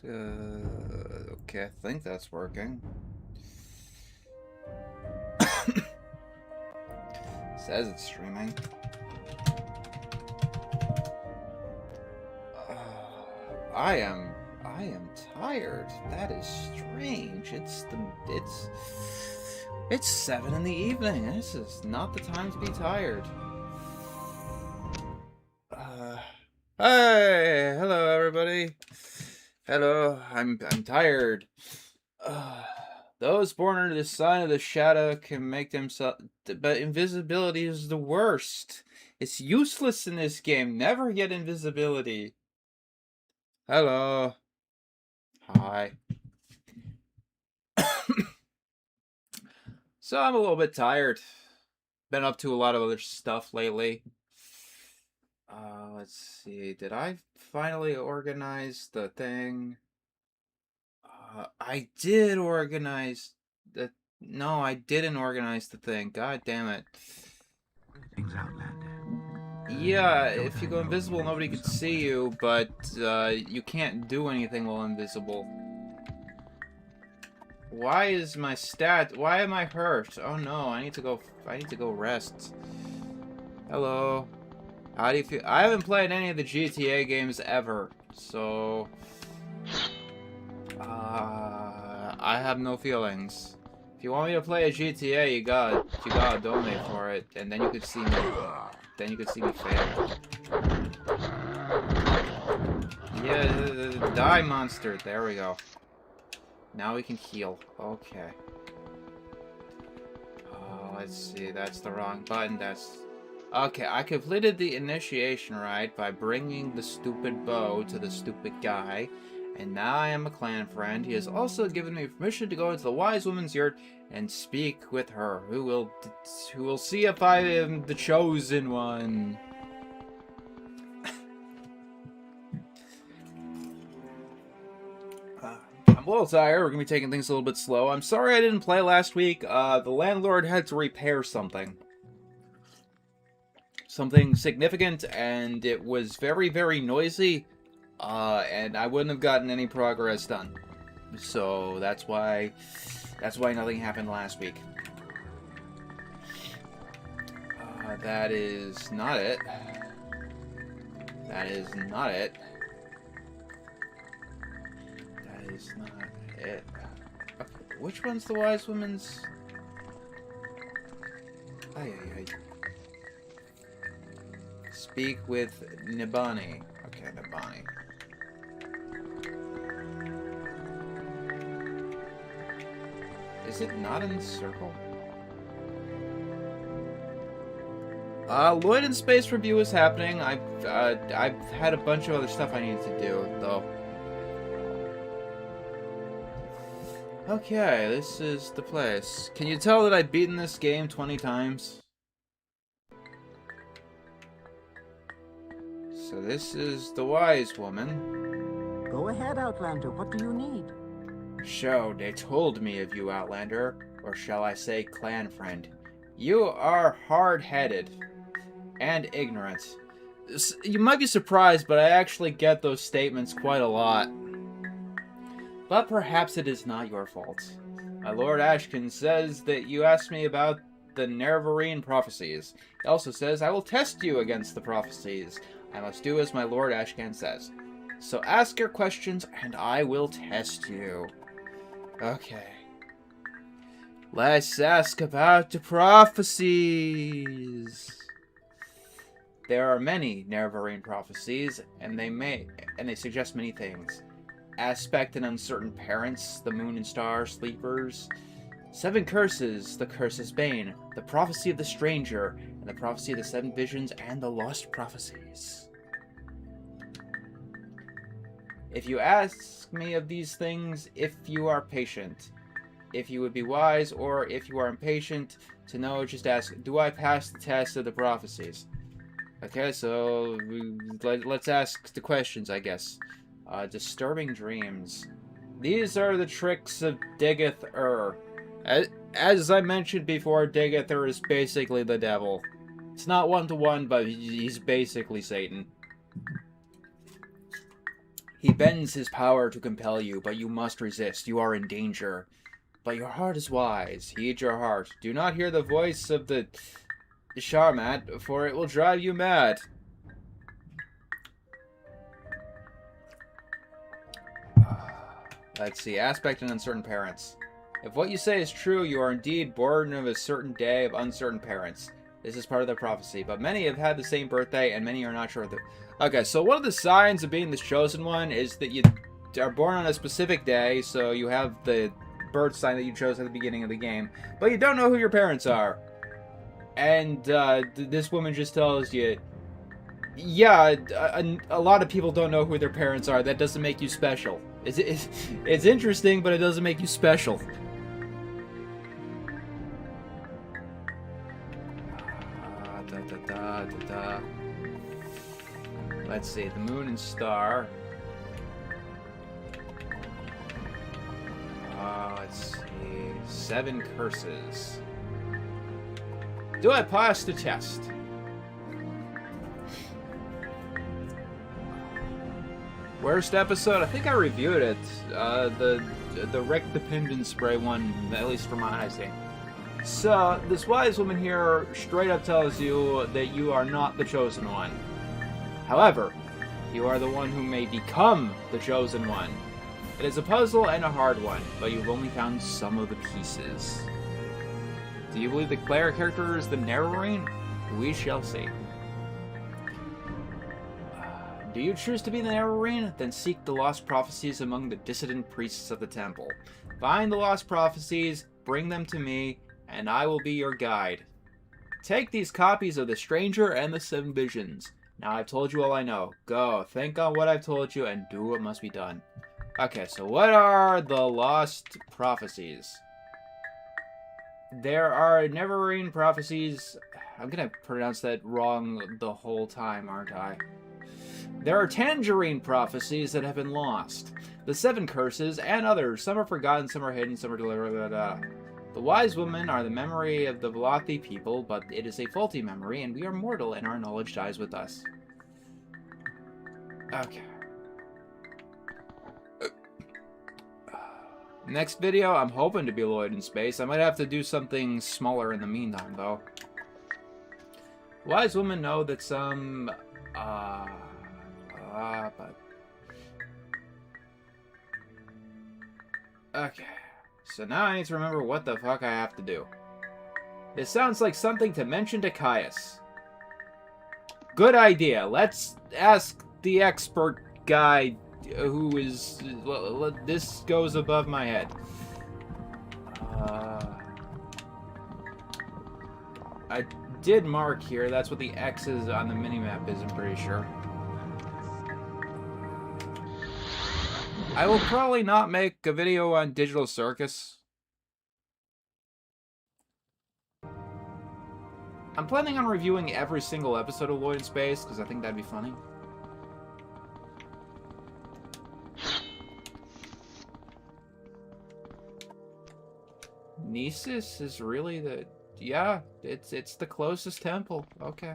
Okay, I think that's working. Says it's streaming. I am tired. That is strange. It's 7 in the evening. This is not the time to be tired. Hey, hello everybody. Hello, I'm tired. Those born under the sign of the shadow can make themselves, but invisibility is the worst. It's useless in this game. Never get invisibility. Hello. Hi. So I'm a little bit tired. Been up to a lot of other stuff lately. Let's see. Did I finally organize the thing? I did organize the... No, I didn't organize the thing. God damn it. Yeah, if you go invisible, nobody can see you, but you can't do anything while invisible. Why is my stat? Why am I hurt? Oh no, I need to go rest. Hello. How do you feel? I haven't played any of the GTA games ever, so I have no feelings. If you want me to play a GTA, you gotta donate for it, and then you could see me. Then you could see me fail. Yeah, die, monster. There we go. Now we can heal. Okay. Oh, let's see. That's the wrong button. That's... Okay, I completed the initiation rite by bringing the stupid bow to the stupid guy. And now I am a clan friend. He has also given me permission to go into the wise woman's yurt and speak with her, who will see if I am the chosen one. I'm a little tired. We're gonna be taking things a little bit slow. I'm sorry I didn't play last week. The landlord had to repair something significant, and it was very, very noisy. And I wouldn't have gotten any progress done. So that's why nothing happened last week. That is not it. That is not it. That is not it. Okay, which one's the wise woman's? Ay. Speak with Nibani. Okay, Nibani. Is it not in the circle? Lloyd in Space review is happening. I've had a bunch of other stuff I needed to do, though. Okay, this is the place. Can you tell that I've beaten this game 20 times? So this is the wise woman. Go ahead, Outlander. What do you need? So, they told me of you, Outlander, or shall I say clan friend. You are hard-headed and ignorant. You might be surprised, but I actually get those statements quite a lot. But perhaps it is not your fault. My Lord Ashkin says that you asked me about the Nerevarine prophecies. He also says I will test you against the prophecies. I must do as my Lord Ashkan says. So ask your questions, and I will test you. Okay. Let's ask about the prophecies. There are many Nerevarine prophecies, and they suggest many things. Aspect and uncertain parents, the moon and star sleepers. 7 curses, the curse's bane, the prophecy of the stranger, and the prophecy of the 7 visions and the lost prophecies. If you ask me of these things, if you are patient, if you would be wise, or if you are impatient to know, just ask, do I pass the test of the prophecies? Okay, so let's ask the questions, I guess. Disturbing dreams. These are the tricks of Diggith-Ur. As I mentioned before, Diggith-Ur is basically the devil. It's not one-to-one, but he's basically Satan. He bends his power to compel you, but you must resist. You are in danger. But your heart is wise. Heed your heart. Do not hear the voice of the Sharmat, for it will drive you mad. Let's see. Aspect and uncertain parents. If what you say is true, you are indeed born of a certain day of uncertain parents. This is part of the prophecy, but many have had the same birthday, and many are not sure of it. Okay, so one of the signs of being the chosen one is that you are born on a specific day, so you have the birth sign that you chose at the beginning of the game, but you don't know who your parents are. And this woman just tells you, yeah, a lot of people don't know who their parents are. That doesn't make you special. It's interesting, but it doesn't make you special. Let's see, the moon and star. Let's see, 7 curses. Do I pass the test? Worst episode? I think I reviewed it. The Wreck Dependent Spray one, at least from my eyes. So, this wise woman here straight up tells you that you are not the chosen one. However, you are the one who may become the chosen one. It is a puzzle and a hard one, but you've only found some of the pieces. Do you believe the Claire character is the narrowing? We shall see. Do you choose to be the narrowing? Then seek the lost prophecies among the dissident priests of the temple. Find the lost prophecies, bring them to me, and I will be your guide. Take these copies of The Stranger and the 7 Visions. Now I've told you all I know. Go, think on what I've told you, and do what must be done. Okay, so what are the lost prophecies? There are Neverrain prophecies. I'm gonna pronounce that wrong the whole time, aren't I? There are Tangerine prophecies that have been lost. The 7 curses, and others. Some are forgotten, some are hidden, some are delivered. The wise women are the memory of the Velothi people, but it is a faulty memory, and we are mortal, and our knowledge dies with us. Okay. Next video, I'm hoping to be Lloyd in space. I might have to do something smaller in the meantime, though. Wise women know that some... but... Okay. So now I need to remember what the fuck I have to do. This sounds like something to mention to Caius. Good idea. Let's ask the expert guy who is... This goes above my head. I did mark here. That's what the X is on the minimap is, I'm pretty sure. I will probably not make a video on Digital Circus. I'm planning on reviewing every single episode of Lloyd in Space, because I think that'd be funny. Nesis is really the... Yeah, it's the closest temple. Okay.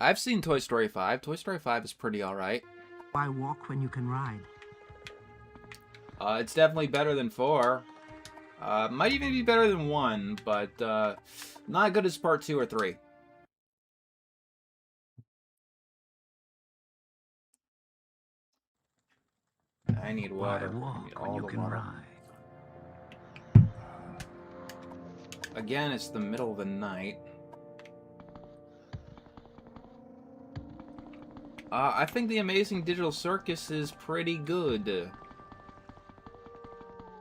I've seen Toy Story 5. Toy Story 5 is pretty alright. Why walk when you can ride? It's definitely better than 4. Might even be better than 1, but not good as part 2 or 3. I need water. I need all the water. Again, it's the middle of the night. I think the Amazing Digital Circus is pretty good.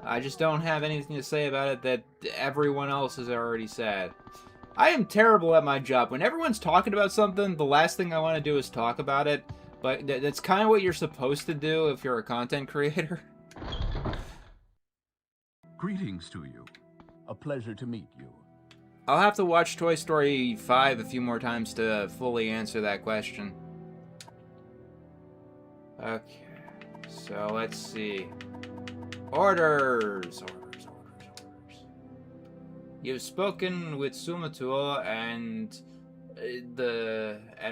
I just don't have anything to say about it that everyone else has already said. I am terrible at my job. When everyone's talking about something, the last thing I want to do is talk about it. But that's kind of what you're supposed to do if you're a content creator. Greetings to you. A pleasure to meet you. I'll have to watch Toy Story 5 a few more times to fully answer that question. Okay, so let's see. Orders! You've spoken with Sumatul and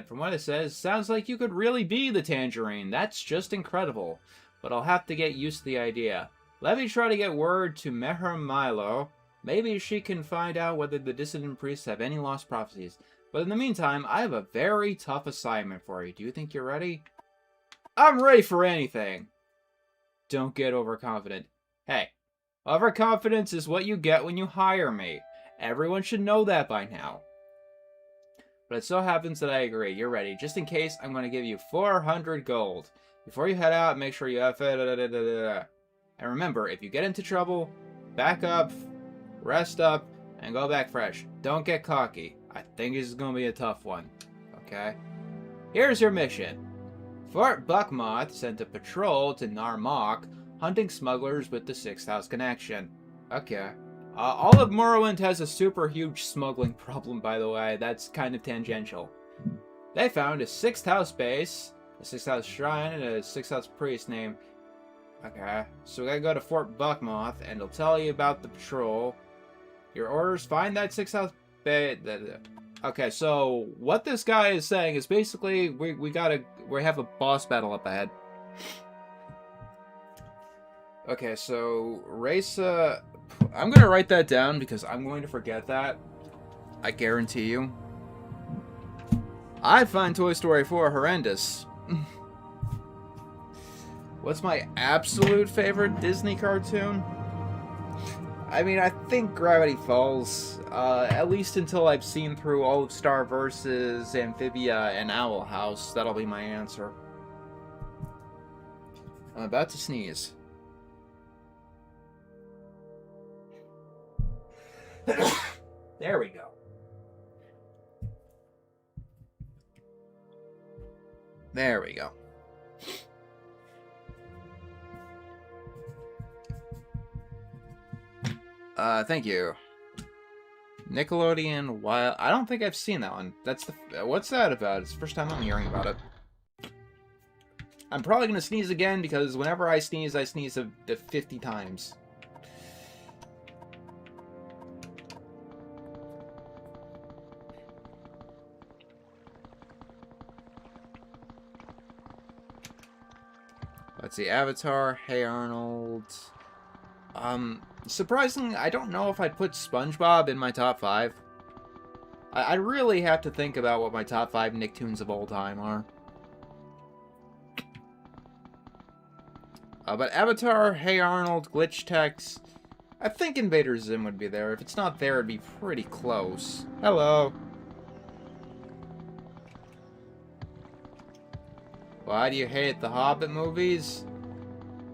from what it says, sounds like you could really be the Tangerine. That's just incredible. But I'll have to get used to the idea. Let me try to get word to Meher Milo. Maybe she can find out whether the dissident priests have any lost prophecies. But in the meantime, I have a very tough assignment for you. Do you think you're ready? I'm ready for anything. Don't get overconfident. Hey, overconfidence is what you get when you hire me. Everyone should know that by now. But it so happens that I agree. You're ready. Just in case, I'm going to give you 400 gold. Before you head out, make sure you have... And remember, if you get into trouble, back up, rest up, and go back fresh. Don't get cocky. I think this is going to be a tough one. Okay? Here's your mission. Fort Buckmoth sent a patrol to Narmak, hunting smugglers with the 6th House connection. Okay. All of Morrowind has a super huge smuggling problem, by the way. That's kind of tangential. They found a 6th House base, a 6th House shrine, and a 6th House priest named... Okay, so we gotta go to Fort Buckmoth, and it'll tell you about the patrol. Your orders, find that 6th House base... Okay, so what this guy is saying is basically we have a boss battle up ahead. Okay, so Raisa... I'm gonna write that down because I'm going to forget that. I guarantee you. I find Toy Story 4 horrendous. What's my absolute favorite Disney cartoon? I mean, I think Gravity Falls. At least until I've seen through all of Star vs. Amphibia and Owl House. That'll be my answer. I'm about to sneeze. There we go. There we go. Thank you. Nickelodeon Wild... I don't think I've seen that one. That's the... What's that about? It's the first time I'm hearing about it. I'm probably gonna sneeze again because whenever I sneeze 50 times. Let's see, Avatar, Hey Arnold. Surprisingly, I don't know if I'd put SpongeBob in my top 5. I really have to think about what my top 5 Nicktoons of all time are. But Avatar, Hey Arnold, Glitch Tex. I think Invader Zim would be there. If it's not there, it'd be pretty close. Hello. Why do you hate the Hobbit movies?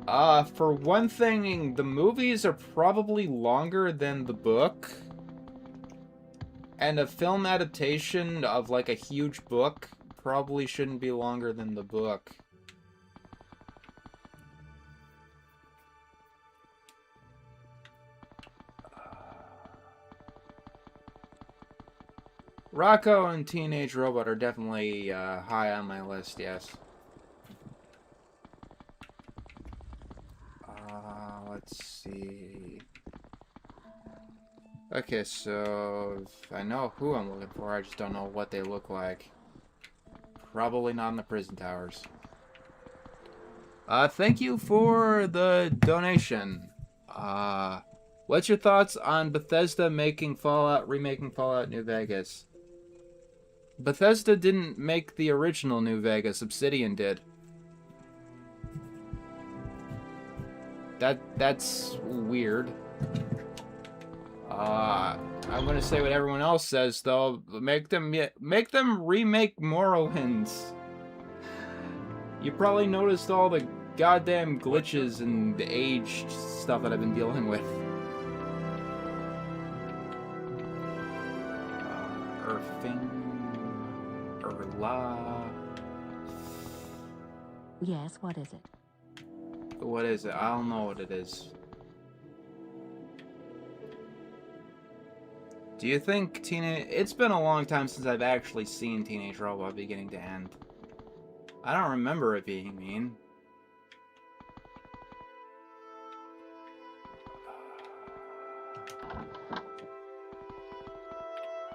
For one thing, the movies are probably longer than the book. And a film adaptation of, like, a huge book probably shouldn't be longer than the book. Rocco and Teenage Robot are definitely high on my list, yes. Let's see. Okay, so I know who I'm looking for, I just don't know what they look like. Probably not in the prison towers. Thank you for the donation. What's your thoughts on Bethesda remaking Fallout New Vegas? Bethesda didn't make the original New Vegas, Obsidian did. That's weird. I'm gonna say what everyone else says though. Make them remake Morrowind. You probably noticed all the goddamn glitches and the aged stuff that I've been dealing with. Erla. Yes, what is it? What is it? I don't know what it is. Do you think It's been a long time since I've actually seen Teenage Robot beginning to end. I don't remember it being mean.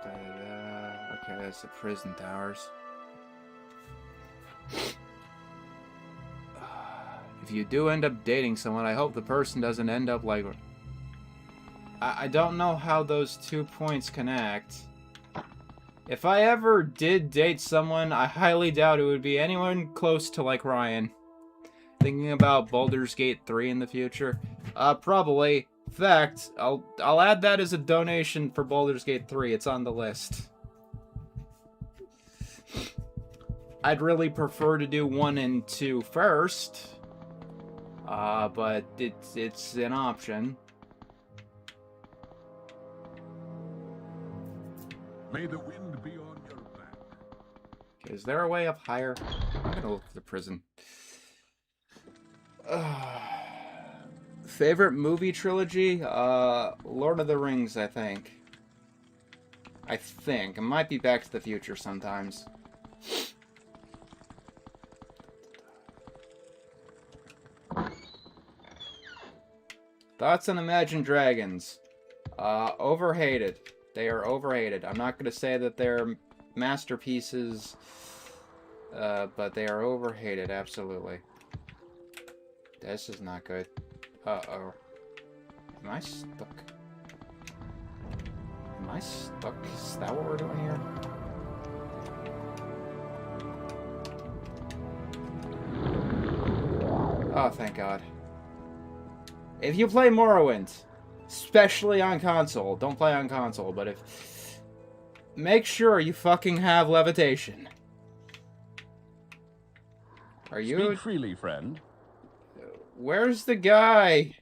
Okay, that's the prison towers. If you do end up dating someone, I hope the person doesn't end up like... I don't know how those 2 points connect. If I ever did date someone, I highly doubt it would be anyone close to like Ryan. Thinking about Baldur's Gate 3 in the future? Probably. In fact, I'll add that as a donation for Baldur's Gate 3. It's on the list. I'd really prefer to do 1 and 2 first. But it's an option. May the wind be on your back. Okay, is there a way up higher? I'm gonna look for the prison. Favorite movie trilogy? Lord of the Rings, I think. It might be Back to the Future sometimes. Thoughts on Imagine Dragons? Overhated. They are overhated. I'm not going to say that they're masterpieces, but they are overhated, absolutely. This is not good. Uh-oh. Am I stuck? Am I stuck? Is that what we're doing here? Oh, thank God. If you play Morrowind, especially on console, don't play on console, but if... make sure you fucking have levitation. Are you... Speak freely, friend. Where's the guy?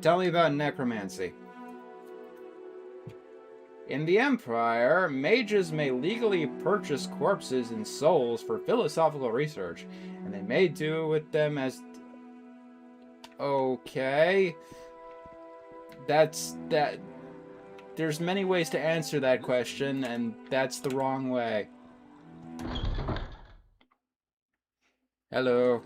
Tell me about necromancy. In the Empire, mages may legally purchase corpses and souls for philosophical research, and they may do with them as... Okay. That's... that... There's many ways to answer that question, and that's the wrong way. Hello.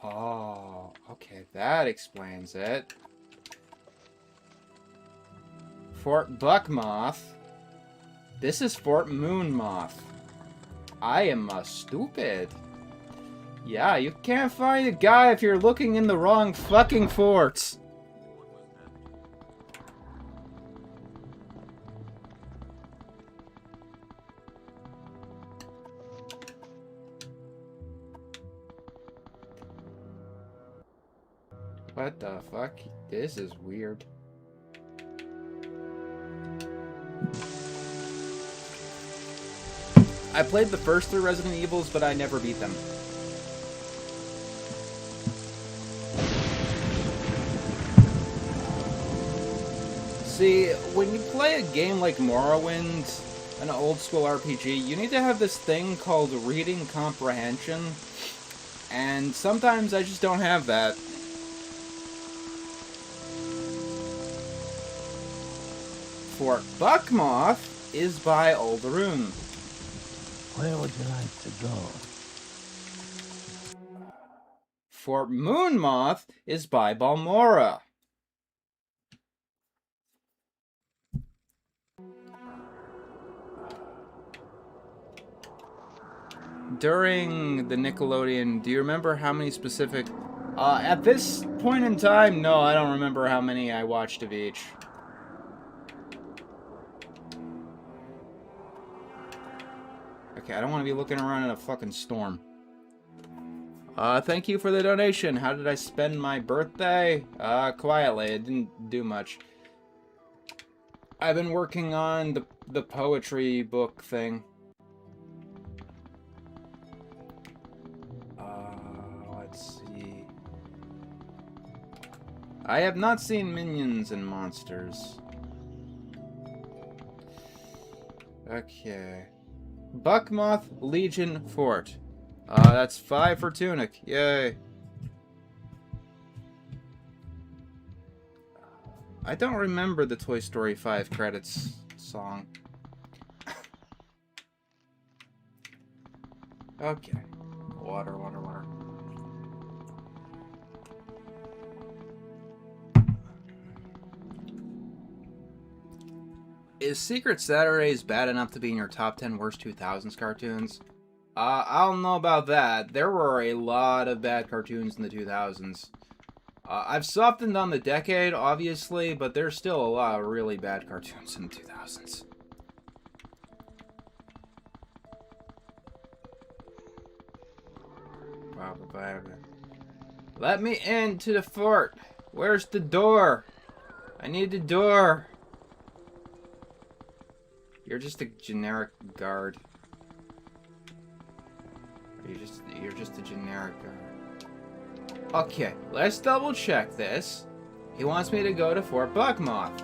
Oh, okay, that explains it. Fort Buckmoth. This is Fort Moonmoth. I am stupid. Yeah, you can't find a guy if you're looking in the wrong fucking forts. What the fuck? This is weird. I played the first 3 Resident Evils, but I never beat them. See, when you play a game like Morrowind, an old school RPG, you need to have this thing called reading comprehension, and sometimes I just don't have that. Fort Buckmoth is by Alderun. Where would you like to go? Fort Moonmoth is by Balmora. During the Nickelodeon, do you remember how many specific... at this point in time, no, I don't remember how many I watched of each. Okay, I don't want to be looking around in a fucking storm. Thank you for the donation. How did I spend my birthday? Quietly. I didn't do much. I've been working on the poetry book thing. Let's see. I have not seen Minions and Monsters. Okay. Buckmoth Legion Fort. That's 5 for Tunic. Yay. I don't remember the Toy Story 5 credits. song. Okay. Water, water, water. Is Secret Saturdays bad enough to be in your top 10 worst 2000s cartoons? I don't know about that. There were a lot of bad cartoons in the 2000s. I've softened on the decade, obviously, but there's still a lot of really bad cartoons in the 2000s. Let me into the fort. Where's the door? I need the door. You're just a generic guard. You're just a generic guard. Okay, let's double check this. He wants me to go to Fort Buckmoth.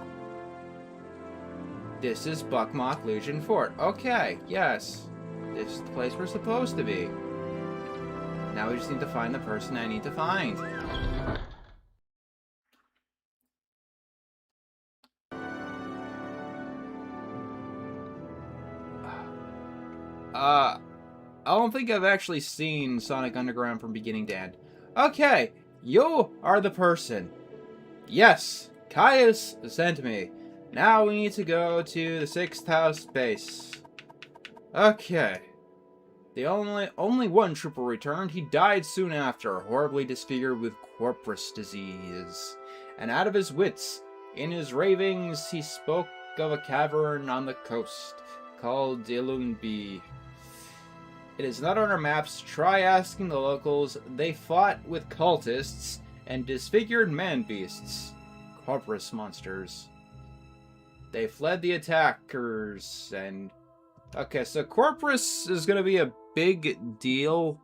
This is Buckmoth Legion Fort. Okay, yes. This is the place we're supposed to be. Now we just need to find the person I need to find. I don't think I've actually seen Sonic Underground from beginning to end. Okay, you are the person. Yes, Caius sent me. Now we need to go to the 6th house base. Okay. The only one trooper returned. He died soon after, horribly disfigured with corpus disease. And out of his wits, in his ravings, he spoke of a cavern on the coast called Ilunbi. It is not on our maps. Try asking the locals. They fought with cultists and disfigured man-beasts. Corpus monsters. They fled the attackers and... Okay, so Corpus is going to be a big deal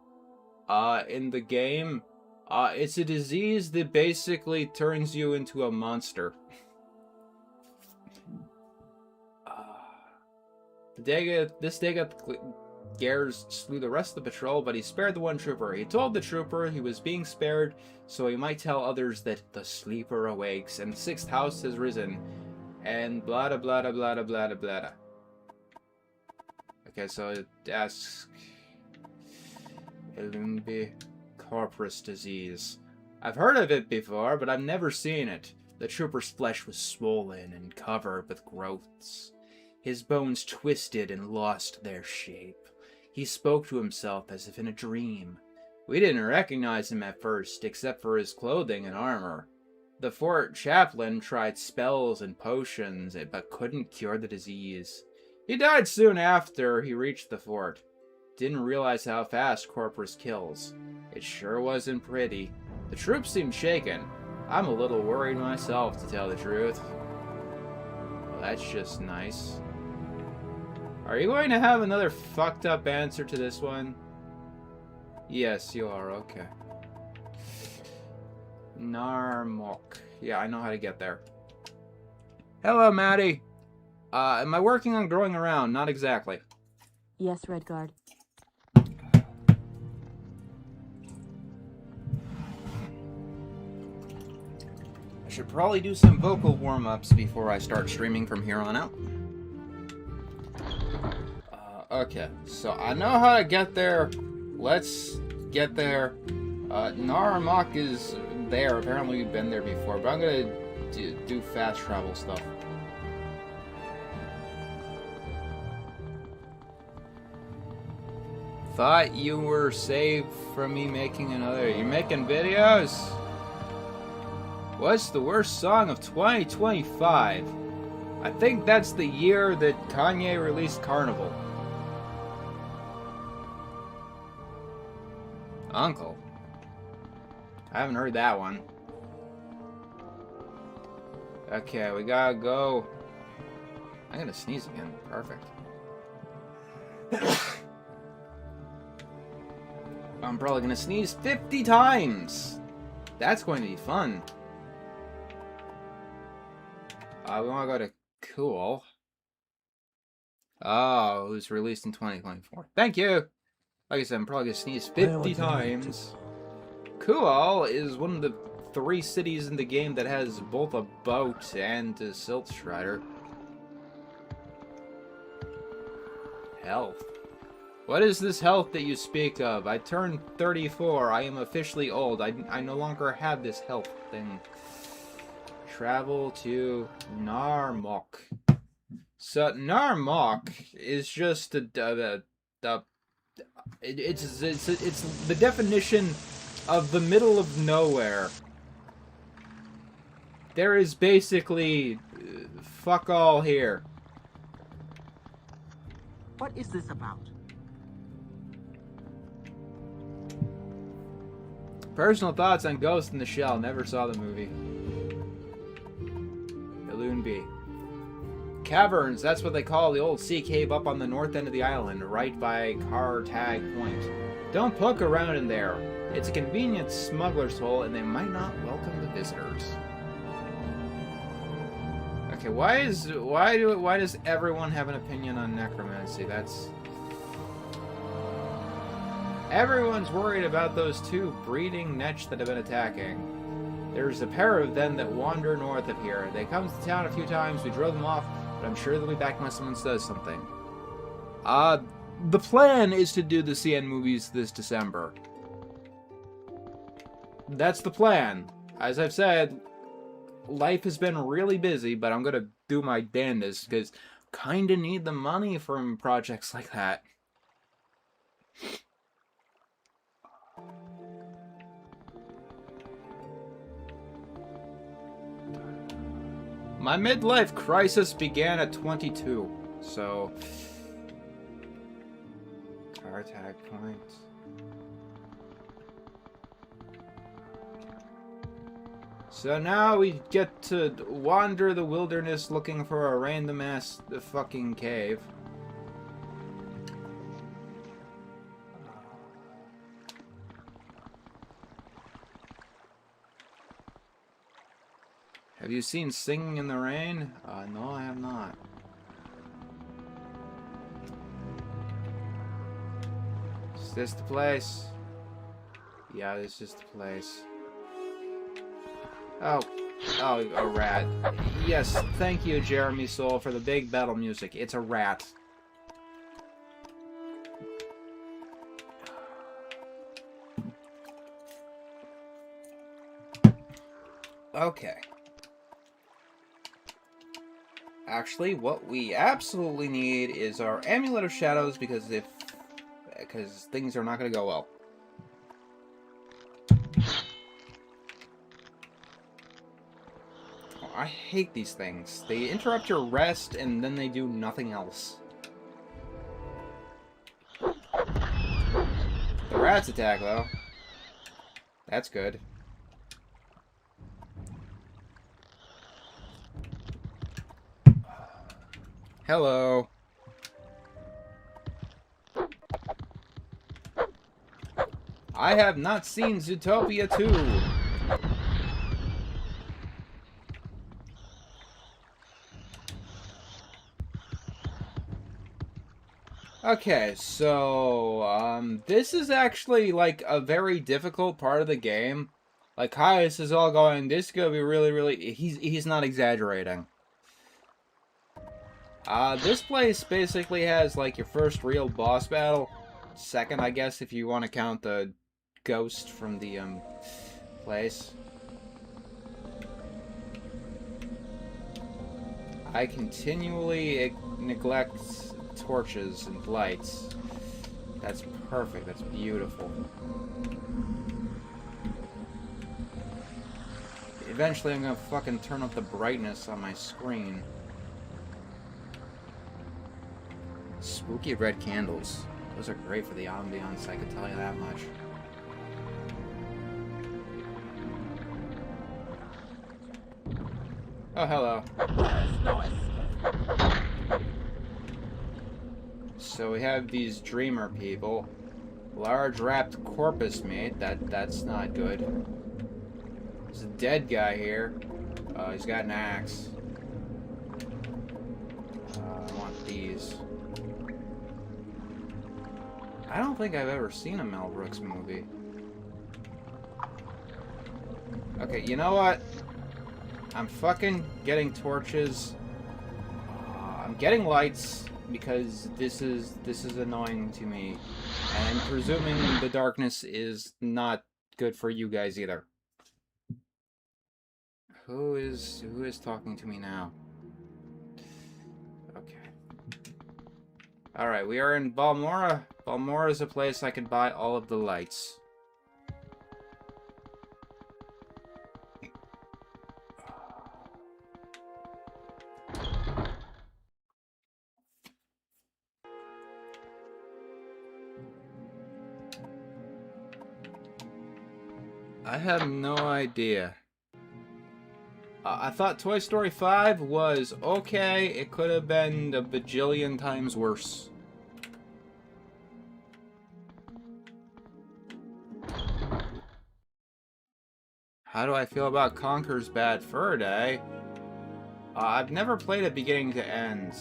in the game. It's a disease that basically turns you into a monster. This day Gares slew the rest of the patrol, but he spared the one trooper. He told the trooper he was being spared so he might tell others that the sleeper awakes and the 6th house has risen. And blah blah blah blah blah blah blah. Okay, so it asks Ilumbi corpus disease. I've heard of it before, but I've never seen it. The trooper's flesh was swollen and covered with growths. His bones twisted and lost their shape. He spoke to himself as if in a dream. We didn't recognize him at first, except for his clothing and armor. The fort chaplain tried spells and potions, but couldn't cure the disease. He died soon after he reached the fort. Didn't realize how fast Corpus kills. It sure wasn't pretty. The troops seemed shaken. I'm a little worried myself, to tell the truth. Well, that's just nice. Are you going to have another fucked up answer to this one? Yes, you are. Okay. Narmok. Yeah, I know how to get there. Hello, Maddie. Am I working on growing around? Not exactly. Yes, Redguard. I should probably do some vocal warm-ups before I start streaming from here on out. Okay, so I know how to get there. Let's get there. Naramok is there. Apparently we've been there before, but I'm gonna do fast travel stuff. Thought you were saved from me making another. You're making videos? What's the worst song of 2025? I think that's the year that Kanye released Carnival. Uncle. I haven't heard that one. Okay, we gotta go. I'm gonna sneeze again. Perfect. I'm probably gonna sneeze 50 times. That's going to be fun. We wanna go to Cool. Oh, it was released in 2024. Thank you! Like I said, I'm probably gonna sneeze 50 times. Cool is one of the 3 cities in the game that has both a boat and a silt strider. Health. What is this health that you speak of? I turned 34. I am officially old. I no longer have this health thing. Travel to Narmok. So Narmok is just it's the definition of the middle of nowhere. There is basically fuck all here. What is this about? Personal thoughts on Ghost in the Shell. Never saw the movie. Balloon B. Caverns, that's what they call the old sea cave up on the north end of the island, right by Car Tag Point. Don't poke around in there. It's a convenient smuggler's hole, and they might not welcome the visitors. Okay, why does everyone have an opinion on necromancy? That's... Everyone's worried about those two breeding netch that have been attacking. There's a pair of them that wander north of here. They come to town a few times, we drove them off, but I'm sure they'll be back when someone says something. The plan is to do the CN movies this December. That's the plan. As I've said, life has been really busy, but I'm gonna do my damnedest, because kinda need the money from projects like that. My midlife crisis began at 22, so... Car tag point. So now we get to wander the wilderness looking for a random-ass fucking cave. Have you seen Singing in the Rain? No, I have not. Is this the place? Yeah, this is the place. Oh, a rat. Yes, thank you, Jeremy Soule, for the big battle music. It's a rat. Okay. Actually, what we absolutely need is our Amulet of Shadows, because things are not going to go well. Oh, I hate these things. They interrupt your rest, and then they do nothing else. The rats attack, though. That's good. Hello. I have not seen Zootopia 2. Okay, so, this is actually, like, a very difficult part of the game. Like, Caius is all going, this is gonna be really, he's not exaggerating. This place basically has, like, your first real boss battle. Second, I guess, if you want to count the ghost from the, place. I continually neglect torches and lights. That's perfect. That's beautiful. Eventually, I'm gonna fucking turn up the brightness on my screen. Spooky red candles. Those are great for the ambiance, I can tell you that much. Oh, hello. So we have these dreamer people. Large wrapped corpus mate. That's not good. There's a dead guy here. He's got an axe. I want these. I don't think I've ever seen a Mel Brooks movie. Okay, you know what? I'm fucking getting torches. I'm getting lights. because this is annoying to me. And I'm presuming the darkness is not good for you guys either. Who is talking to me now? Okay. Alright, we are in Balmora. Balmora is a place I can buy all of the lights. I have no idea. I thought Toy Story 5 was okay. It could have been a bajillion times worse. How do I feel about Conker's Bad Fur Day? I've never played it beginning to end.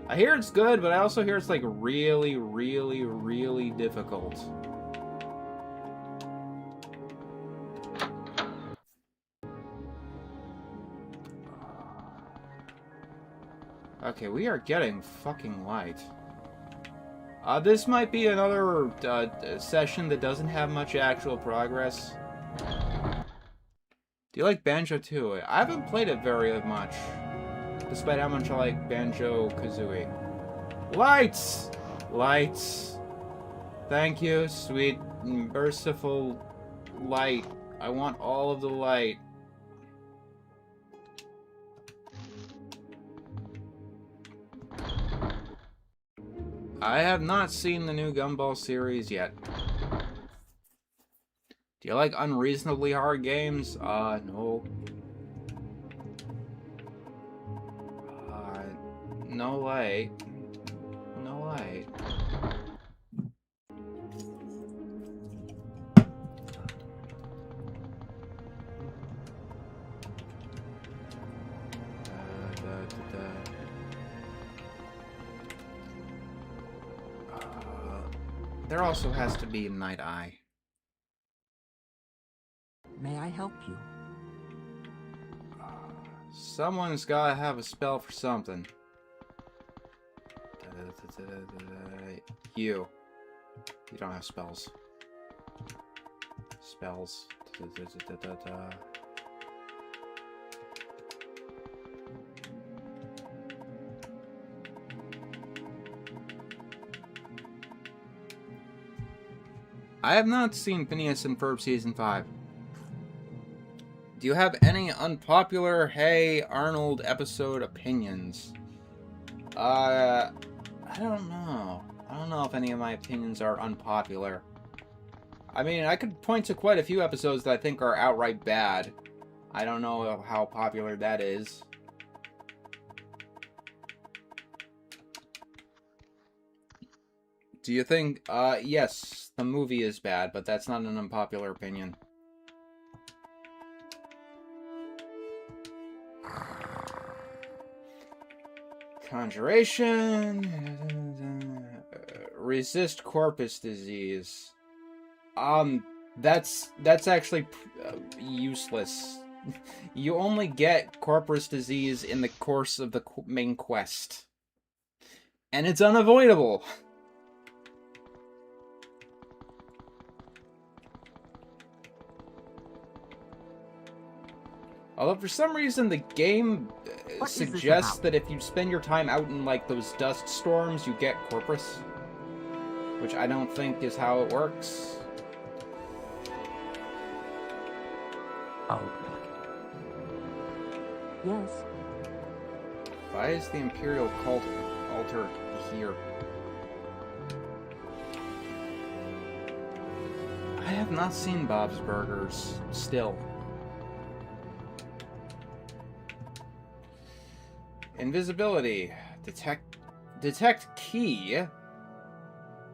I hear it's good, but I also hear it's like really, really, really difficult. Okay, we are getting fucking light. This might be another session that doesn't have much actual progress. Do you like Banjo too? I haven't played it very much, despite how much I like Banjo-Kazooie. Lights! Lights. Thank you, sweet, merciful light. I want all of the light. I have not seen the new Gumball series yet. Do you like unreasonably hard games? No. No light. No light. There also has to be Night Eye. May I help you? Someone's gotta have a spell for something. You. You don't have spells. Spells. I have not seen Phineas and Ferb Season 5. Do you have any unpopular Hey Arnold episode opinions? I don't know. I don't know if any of my opinions are unpopular. I mean, I could point to quite a few episodes that I think are outright bad. I don't know how popular that is. Do you think, yes, the movie is bad, but that's not an unpopular opinion. Conjuration. Resist corpus disease. That's actually useless. You only get corpus disease in the course of the main quest. And it's unavoidable. Although for some reason the game suggests that if you spend your time out in like those dust storms, you get corpus. Which I don't think is how it works. Oh. Yes. Why is the Imperial cult altar here? I have not seen Bob's Burgers still. Invisibility. Detect key.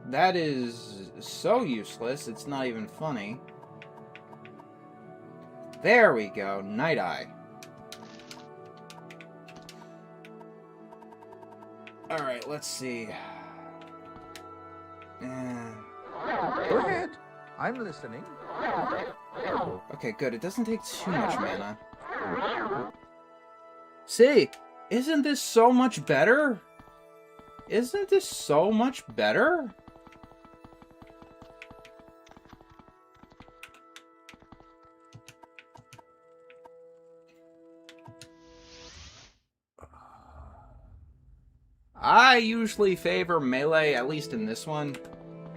That is so useless, it's not even funny. There we go, Night Eye. Alright, let's see. Go ahead. I'm listening. Okay, good. It doesn't take too much mana. See? Isn't this so much better? Isn't this so much better? I usually favor melee, at least in this one.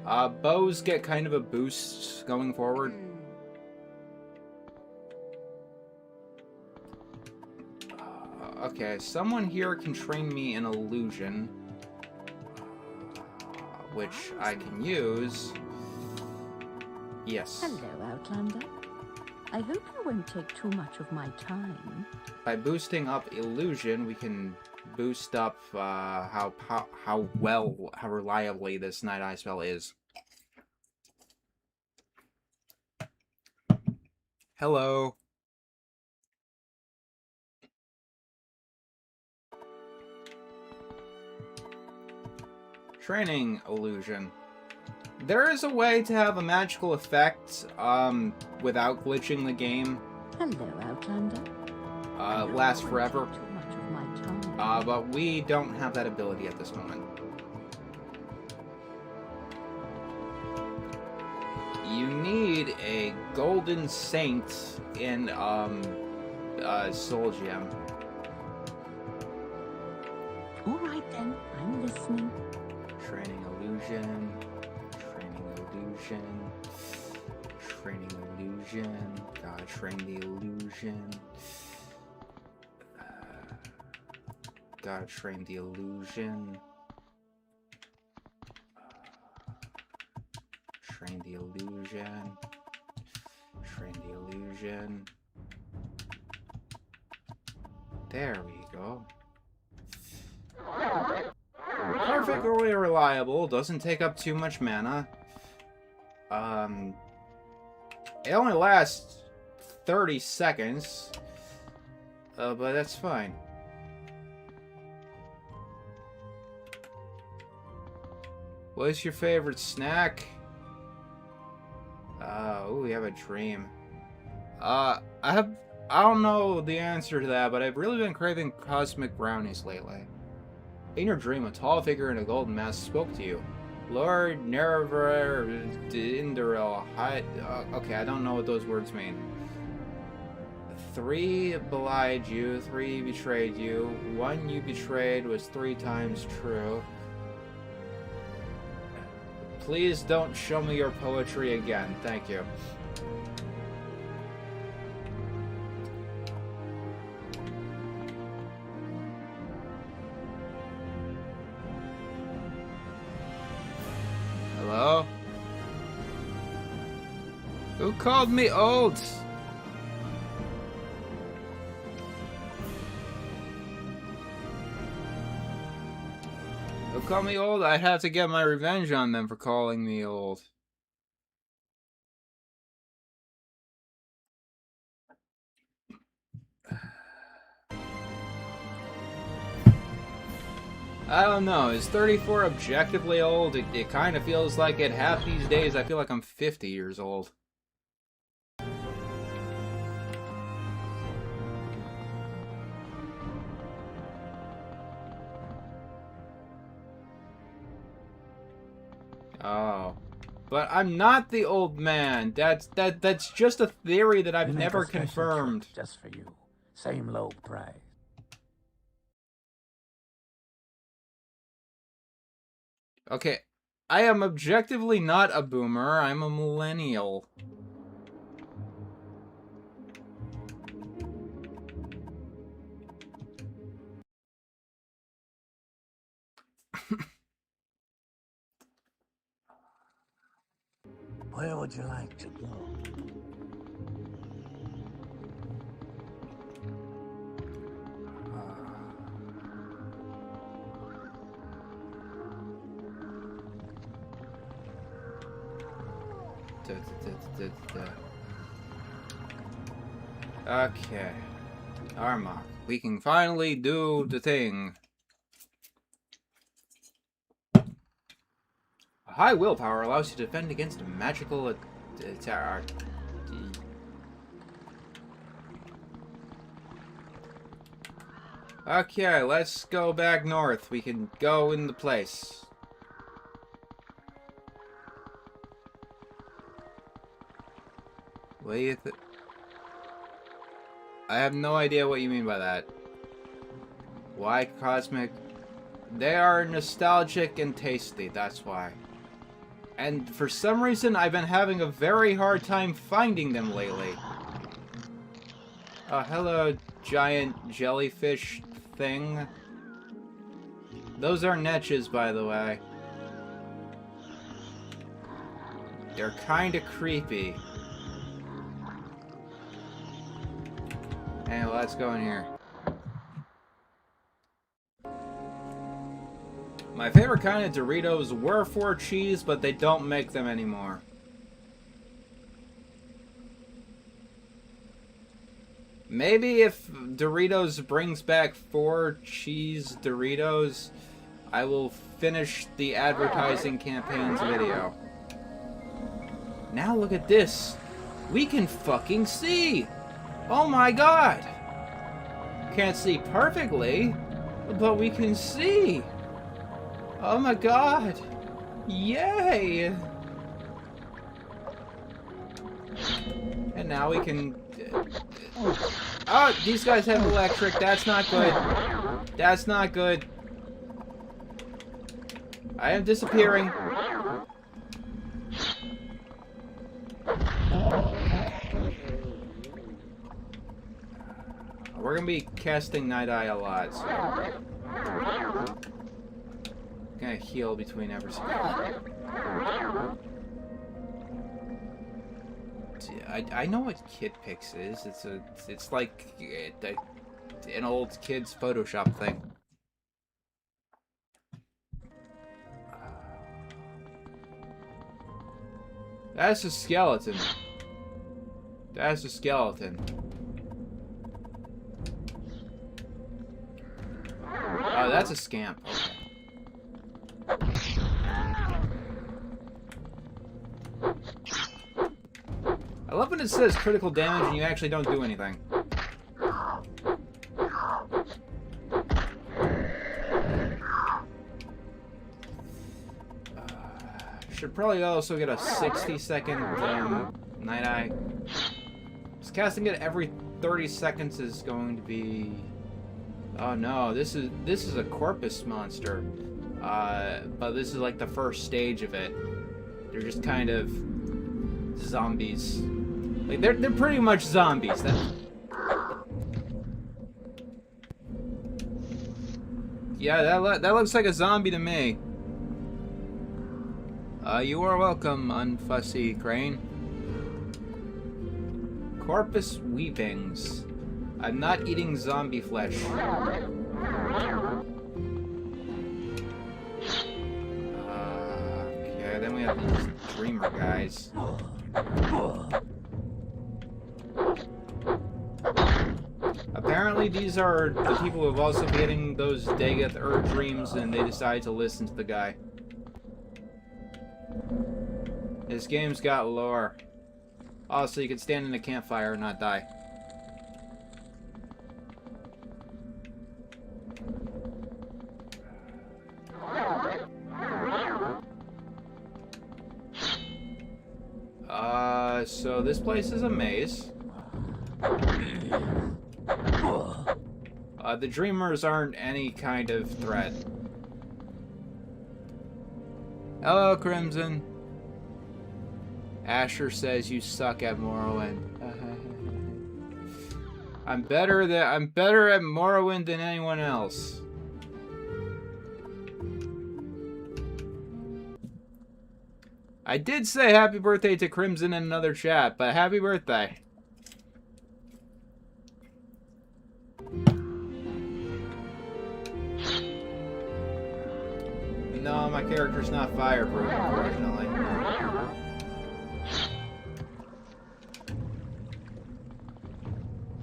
Bows get kind of a boost going forward. Okay, someone here can train me in illusion, which I can use. Yes. Hello, Outlander. I hope you won't take too much of my time. By boosting up illusion, we can boost up how reliably this Night Eye spell is. Hello. Training illusion. There is a way to have a magical effect without glitching the game. Hello, Outlander. Last forever. Too much of my time. But we don't have that ability at this moment. You need a golden saint in Soul Gem. All right then, I'm listening. Training illusion. Training illusion. Gotta train the illusion. Gotta train the illusion. Train the illusion. Train the illusion. There we go. Perfectly reliable. Doesn't take up too much mana. It only lasts 30 seconds. But that's fine. What's your favorite snack? Oh, we have a dream. I don't know the answer to that, but I've really been craving cosmic brownies lately. In your dream, a tall figure in a golden mask spoke to you. Lord Nerver Dinderil. Okay, I don't know what those words mean. 3 belied you, 3 betrayed you, 1 you betrayed was 3 times true. Please don't show me your poetry again. Thank you. Hello? Who called me old? Who called me old? I'd have to get my revenge on them for calling me old. I don't know. Is 34 objectively old? It kind of feels like it. Half these days, I feel like I'm 50 years old. Oh. But I'm not the old man. That's just a theory that I've We make never a special confirmed. trip just for you. Same low price. Okay, I am objectively not a boomer. I'm a millennial. Where would you like to go? Okay. Armok. We can finally do the thing. High willpower allows you to defend against a magical attack. Okay, let's go back north. We can go in the place. What do you think? I have no idea what you mean by that. Why cosmic? They are nostalgic and tasty, that's why. And for some reason, I've been having a very hard time finding them lately. Hello, giant jellyfish thing. Those are netches, by the way. They're kinda creepy. Hey, let's go in here. My favorite kind of Doritos were 4 cheese, but they don't make them anymore. Maybe if Doritos brings back 4 cheese Doritos, I will finish the advertising campaign's video. Now look at this. We can fucking see! Oh my god! Can't see perfectly, but we can see! Oh my god! Yay! And now we can... Oh, these guys have electric. That's not good. That's not good. I am disappearing. We're gonna be casting Night Eye a lot, so... Gonna heal between every second. I know what Kid Pix is. It's like an old kid's Photoshop thing. That's a skeleton. That's a skeleton. Oh, that's a scamp. Okay. I love when it says critical damage and you actually don't do anything. Should probably also get a 60-second Night Eye. Just casting it every 30 seconds is going to be... Oh no, this is a corpus monster. But this is like the first stage of it. They're just kind of zombies. Like they're pretty much zombies. Yeah, that looks like a zombie to me. You are welcome, unfussy crane. Corpus weepings. I'm not eating zombie flesh. Okay, then we have these dreamer guys. Apparently these are the people who have also been getting those Dagoth dreams and they decide to listen to the guy. This game's got lore. Also, you can stand in a campfire and not die. So this place is a maze. The dreamers aren't any kind of threat. Hello, Crimson. Asher says you suck at Morrowind. I'm better at Morrowind than anyone else. I did say happy birthday to Crimson in another chat, but happy birthday. No, my character's not fireproof, unfortunately.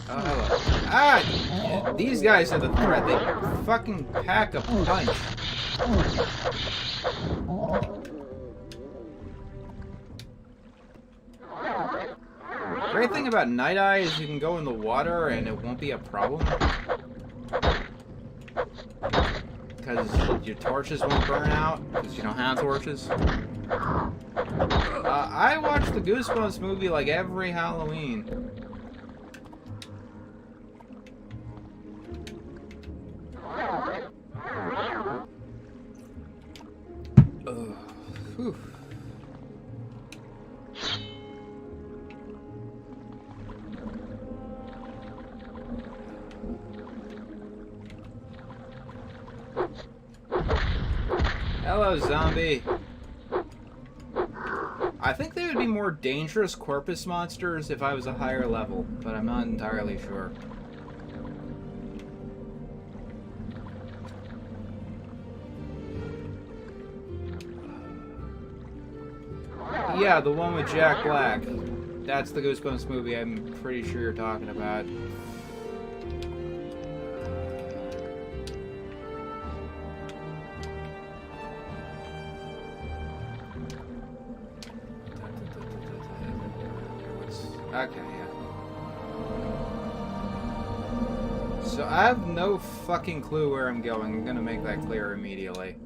Oh, hello. Ah! These guys are the threat. They fucking pack a punch. Great thing about Night Eye is you can go in the water and it won't be a problem. Because your torches won't burn out, because you don't have torches. I watch the Goosebumps movie like every Halloween. Whew. Hello, zombie. I think they would be more dangerous corpus monsters if I was a higher level, but I'm not entirely sure. Yeah, the one with Jack Black. That's the Goosebumps movie I'm pretty sure you're talking about. Okay, yeah. So I have no fucking clue where I'm going. I'm gonna make that clear immediately.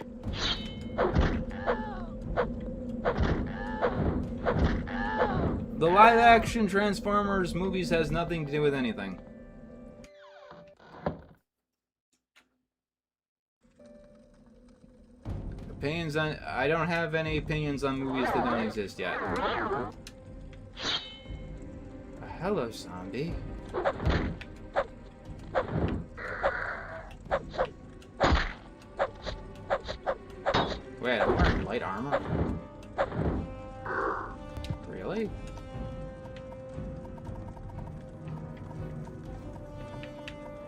The live-action Transformers movies has nothing to do with anything. Opinions on... I don't have any opinions on movies that don't exist yet. Hello, zombie. Wait, I'm wearing light armor? Really?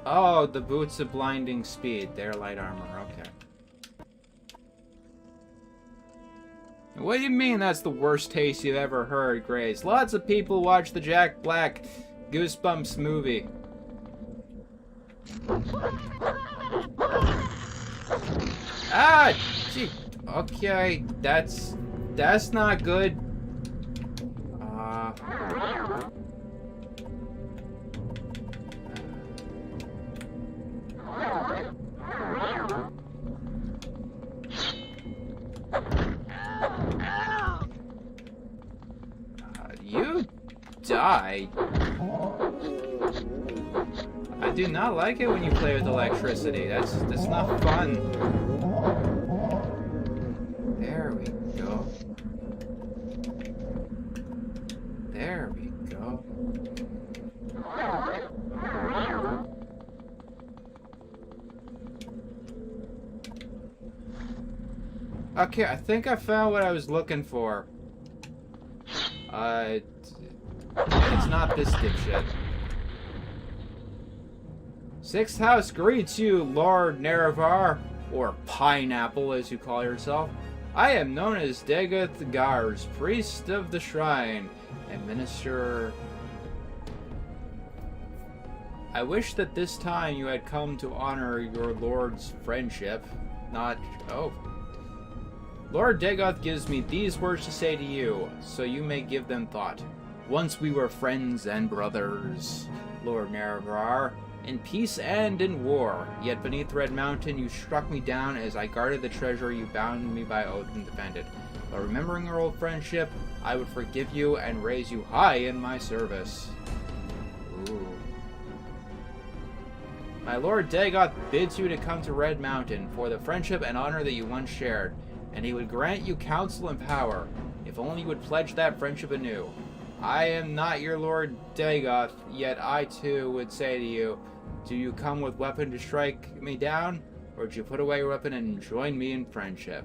Oh, the boots of blinding speed. They're light armor, okay. What do you mean that's the worst taste you've ever heard, Grace? Lots of people watch the Jack Black Goosebumps movie. Ah! Gee, okay, that's not good. You die. I do not like it when you play with electricity. That's not fun. There we go. There we go. Okay, I think I found what I was looking for. It's not this dipshit. Sixth House greets you, Lord Nerevar, or Pineapple as you call yourself. I am known as Dagoth Gars, priest of the shrine, and minister. I wish that this time you had come to honor your lord's friendship, not... Oh. Lord Dagoth gives me these words to say to you, so you may give them thought. Once we were friends and brothers, Lord Nerevar, in peace and in war, yet beneath Red Mountain you struck me down as I guarded the treasure you bound me by oath and defended. But remembering our old friendship, I would forgive you and raise you high in my service. Ooh. My Lord Dagoth bids you to come to Red Mountain for the friendship and honor that you once shared, and he would grant you counsel and power, if only you would pledge that friendship anew. I am not your Lord Dagoth, yet I too would say to you, do you come with weapon to strike me down, or do you put away your weapon and join me in friendship?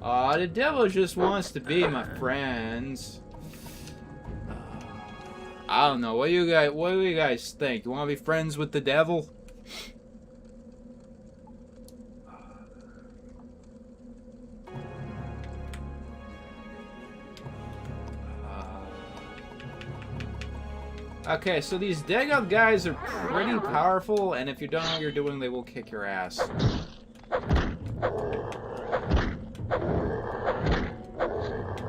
Aw, the devil just wants to be my friends. I don't know, what do you guys think? You want to be friends with the devil? Okay, so these Dagoth guys are pretty powerful, and if you don't know what you're doing, they will kick your ass.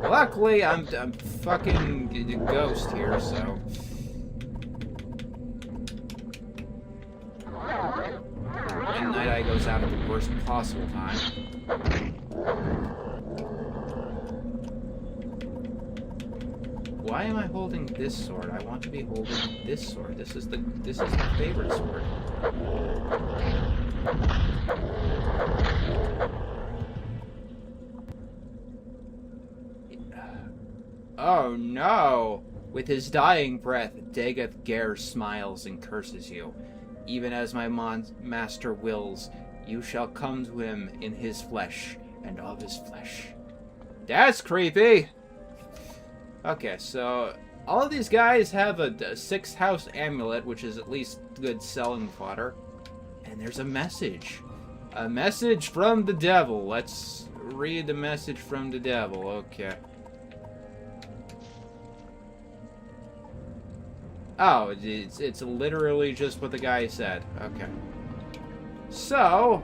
Luckily, I'm fucking a ghost here, so... And Night Eye goes worst possible time. Why am I holding this sword? I want to be holding this sword. This is my favorite sword. Oh no! With his dying breath, Dagoth Ger smiles and curses you. Even as my master wills, you shall come to him in his flesh and of his flesh. That's creepy! Okay, so all of these guys have a 6th house amulet, which is at least good selling fodder. And there's a message. A message from the devil. Let's read the message from the devil. Okay. Oh, it's literally just what the guy said. Okay. So,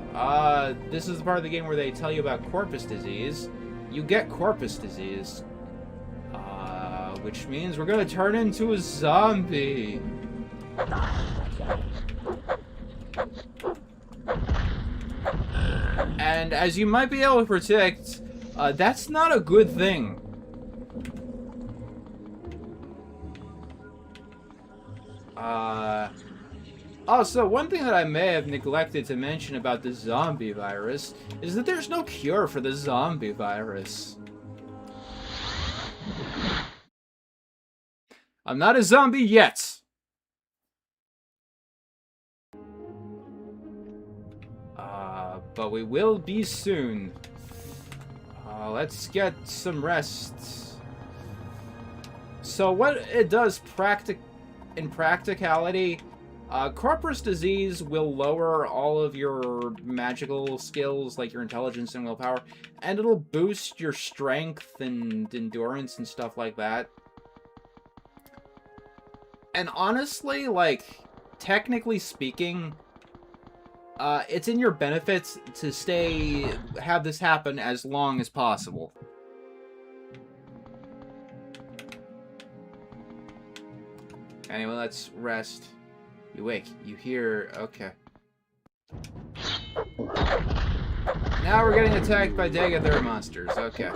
this is the part of the game where they tell you about corpus disease. You get corpus disease. Which means we're gonna turn into a zombie. And as you might be able to predict, that's not a good thing. Also, one thing that I may have neglected to mention about the zombie virus is that there's no cure for the zombie virus. I'm not a zombie yet. But we will be soon. Let's get some rest. So what it does in practicality, corpus disease will lower all of your magical skills, like your intelligence and willpower, and it'll boost your strength and endurance and stuff like that. And honestly, like, technically speaking, it's in your benefits to have this happen as long as possible. Anyway, let's rest. You wake. You hear... Okay. Now we're getting attacked by Dagoth monsters. Okay.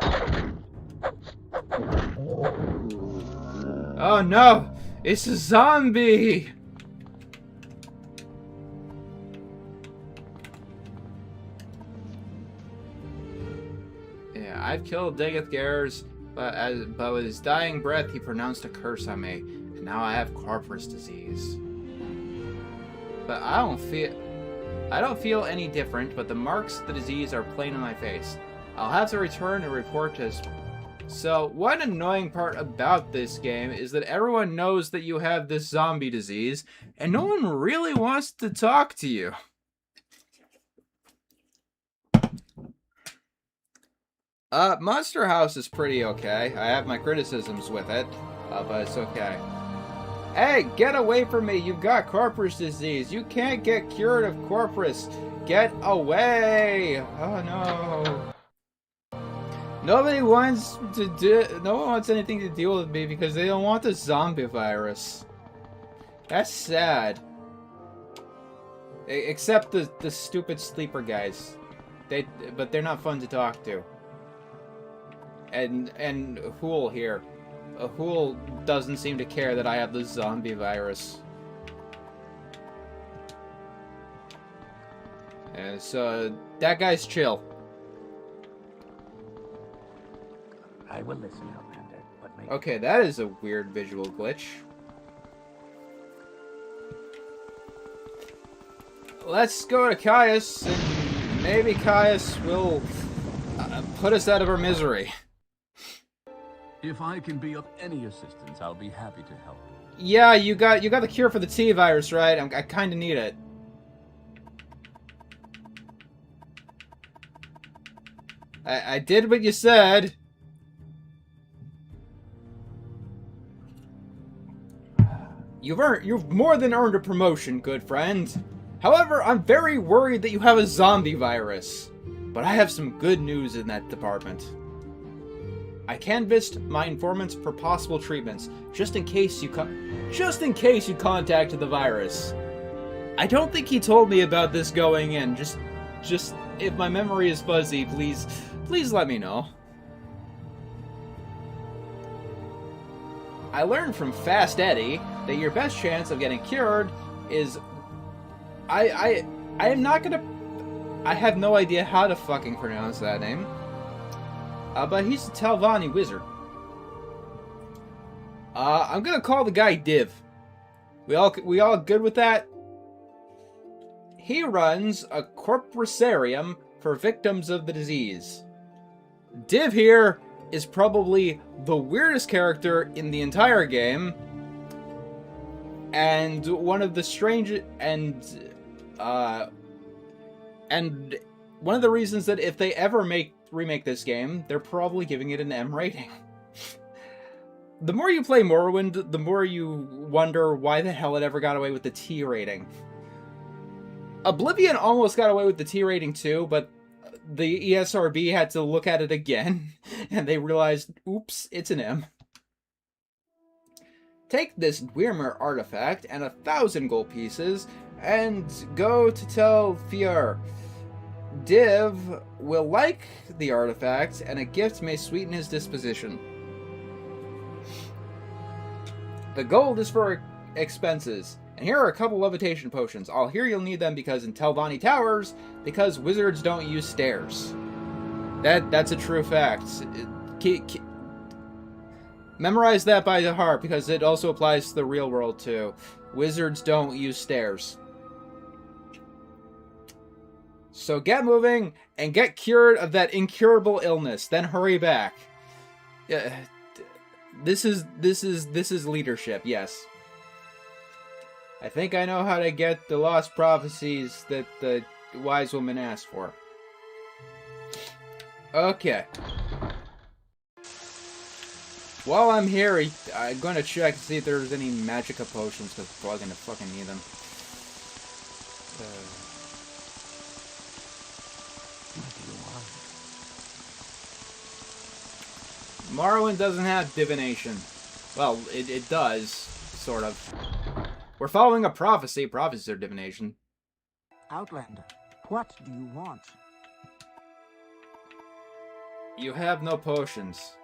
Oh no! It's a zombie! Yeah, I've killed Dagoth Ger's, but with his dying breath, he pronounced a curse on me. And now I have corpus disease. But I don't feel any different, but the marks of the disease are plain on my face. I'll have to return and report as... So, one annoying part about this game is that everyone knows that you have this zombie disease, and no one really wants to talk to you. Monster House is pretty okay. I have my criticisms with it, but it's okay. Hey, get away from me! You've got corpus disease! You can't get cured of corpus! Get away! Oh no! No one wants anything to deal with me because they don't want the zombie virus. That's sad. Except the stupid sleeper guys. But they're not fun to talk to. And Hool here. Hool doesn't seem to care that I have the zombie virus. And so that guy's chill. I will listen, Outlander, but maybe... Okay, that is a weird visual glitch. Let's go to Caius, and maybe Caius will put us out of our misery. If I can be of any assistance, I'll be happy to help. Yeah, you got the cure for the T virus, right? I kind of need it. I did what you said. You've more than earned a promotion, good friend. However, I'm very worried that you have a zombie virus. But I have some good news in that department. I canvassed my informants for possible treatments, just in case you contacted the virus. I don't think he told me about this going in. Just if my memory is fuzzy, please let me know. I learned from Fast Eddie that your best chance of getting cured is... I am not gonna... I have no idea how to fucking pronounce that name. But he's a Telvanni wizard. I'm gonna call the guy Div. We all good with that? He runs a corpusarium for victims of the disease. Div here is probably the weirdest character in the entire game, and one of the strangest, and one of the reasons that if they ever remake this game, they're probably giving it an M rating. The more you play Morrowind, the more you wonder why the hell it ever got away with the T rating. Oblivion almost got away with the T rating too, but the ESRB had to look at it again, and they realized, oops, it's an M. Take this Wyrmer artifact and 1,000 gold pieces, and go to tell Fior. Div will like the artifact, and a gift may sweeten his disposition. The gold is for expenses, and here are a couple levitation potions. I'll hear you'll need them because in Telvanni Towers, because wizards don't use stairs. That's a true fact. Memorize that by heart, because it also applies to the real world too. Wizards don't use stairs. So get moving and get cured of that incurable illness. Then hurry back. This is leadership. Yes. I think I know how to get the lost prophecies that the wise woman asked for. Okay. While I'm here, I'm going to check to see if there's any magica potions, because I'm probably going to fucking need them. Morrowind doesn't have divination. Well, it does, sort of. We're following a prophecy. Prophecies are divination. Outlander, what do you want? You have no potions.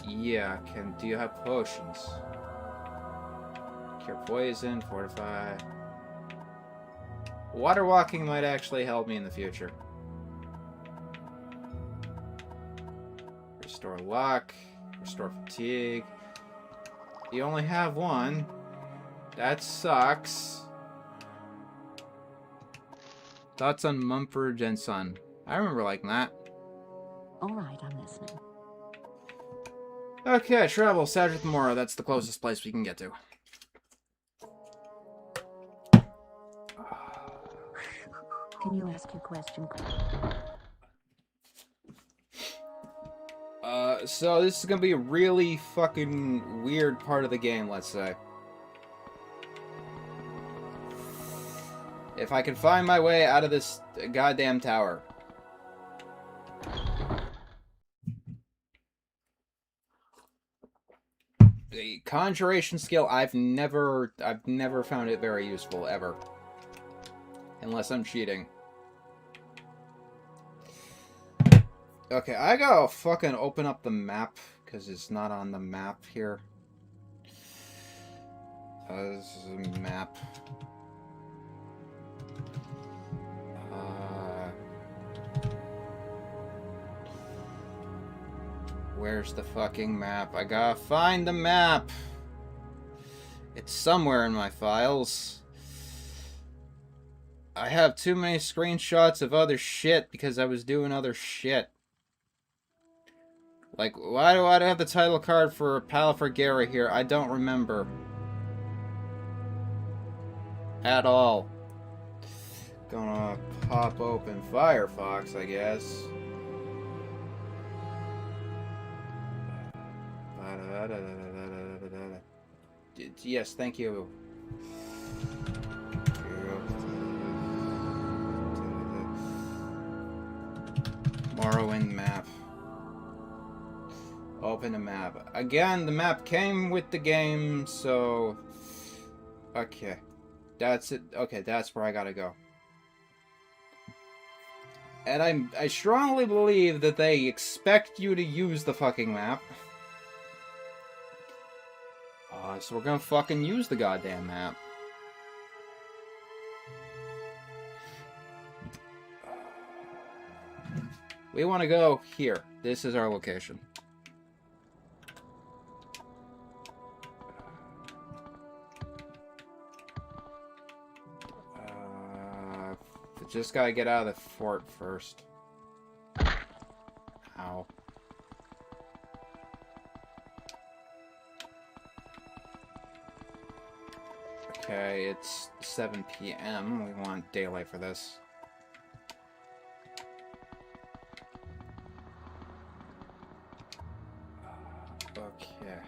Yeah, do you have potions? Cure poison, fortify. Water walking might actually help me in the future. Restore luck, restore fatigue. You only have one. That sucks. Thoughts on Mumford and Son. I remember liking that. All right, I'm listening. Okay, travel Sadrith Mora. That's the closest place we can get to. Can you ask your question? So this is gonna be a really fucking weird part of the game, let's say. If I can find my way out of this goddamn tower. The conjuration skill, I've never found it very useful, ever. Unless I'm cheating. Okay, I gotta fucking open up the map, because it's not on the map here. This is a map. Where's the fucking map? I gotta find the map! It's somewhere in my files. I have too many screenshots of other shit because I was doing other shit. Like, why do I have the title card for Palafragera here? I don't remember. At all. Gonna pop open Firefox, I guess. Yes, thank you. Morrowind map. open a map. Again, the map came with the game, so... Okay. That's it. Okay, that's where I gotta go. And I strongly believe that they expect you to use the fucking map. So we're gonna fucking use the goddamn map. We want to go here. This is our location. Just gotta get out of the fort first. Ow. Okay, it's 7 p.m. We want daylight for this. Okay.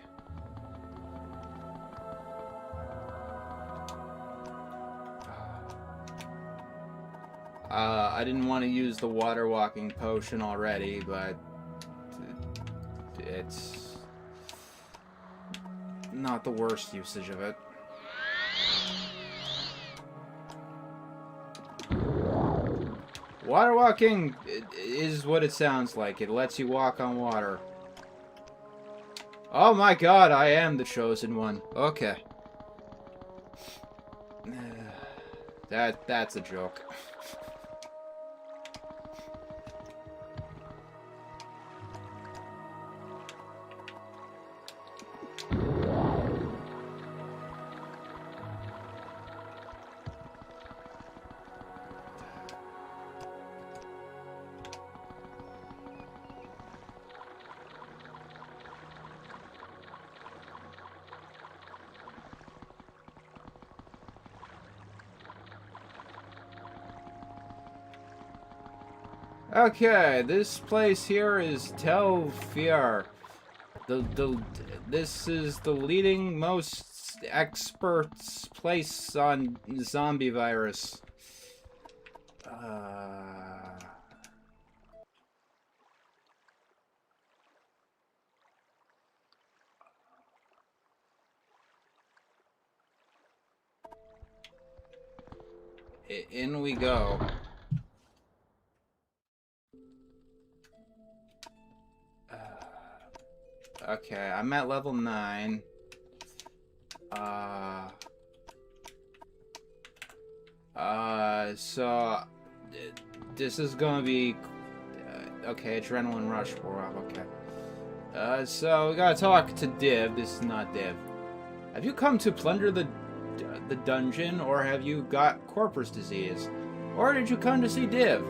I didn't want to use the water walking potion already, but it's not the worst usage of it. Water walking is what it sounds like. It lets you walk on water. Oh my god, I am the chosen one. Okay. That's a joke. Okay, this place here is Tel Fiar. This is the leading, most experts place on zombie virus. In we go. Okay, I'm at level 9. So this is gonna be okay. Adrenaline rush for a while. Okay. So we gotta talk to Div. This is not Div. Have you come to plunder the dungeon, or have you got corpus disease, or did you come to see Div?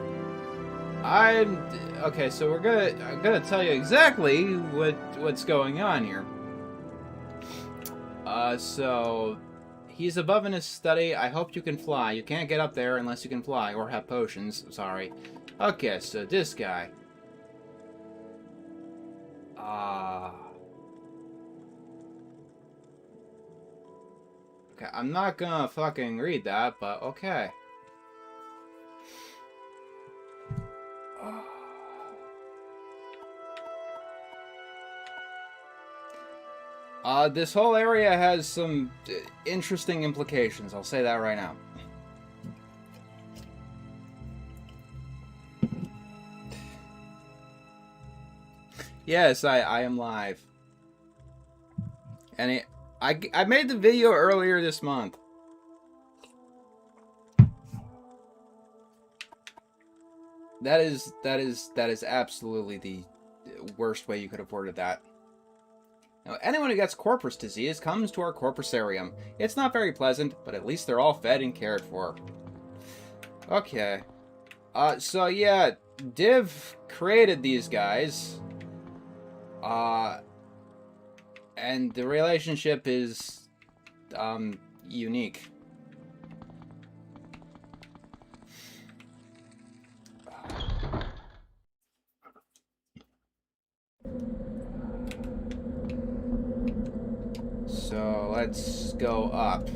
Okay, so I'm gonna tell you exactly what's going on here. So he's above in his study. I hope you can fly. You can't get up there unless you can fly or have potions. Sorry. Okay, so this guy. Okay, I'm not gonna fucking read that, but okay. This whole area has some interesting implications. I'll say that right now. Yes, I am live. And I made the video earlier this month. That is absolutely the worst way you could have worded that. Now, anyone who gets corpus disease comes to our corpusarium. It's not very pleasant, but at least they're all fed and cared for. Okay. So yeah, Div created these guys. And the relationship is, unique. So let's go up.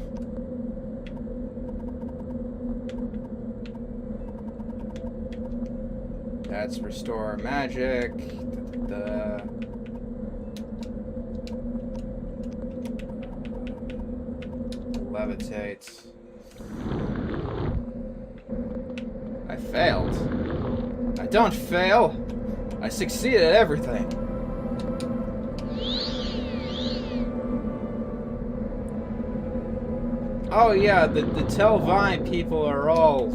That's restore magic. levitate. I failed. I don't fail. I succeed at everything. Oh yeah, the Telvine people are all...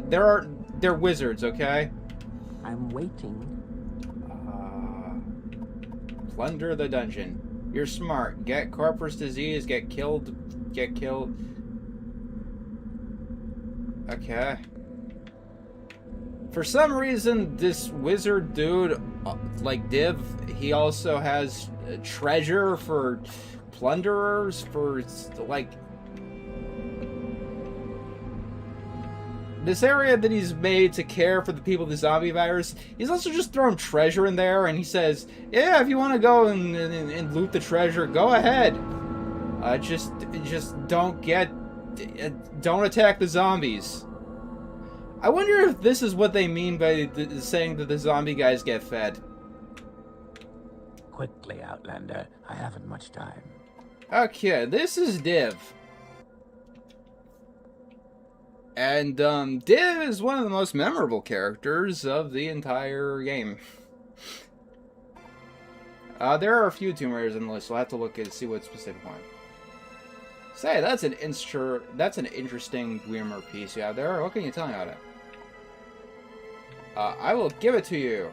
They're wizards, okay? I'm waiting. Plunder the dungeon. You're smart. Get corpus disease, get killed. Okay. For some reason, this wizard dude, like Div, he also has treasure for plunderers, for, like... This area that he's made to care for the people with the zombie virus, he's also just thrown treasure in there, and he says, yeah, if you want to go and loot the treasure, go ahead. Just don't attack the zombies. I wonder if this is what they mean by saying that the zombie guys get fed. Quickly, Outlander. I haven't much time. Okay, this is Div. And, Div is one of the most memorable characters of the entire game. There are a few Tomb Raiders on the list, so I'll have to look and see what specific one. Say, that's an interesting Weimer piece you have there. What can you tell me about it? I will give it to you.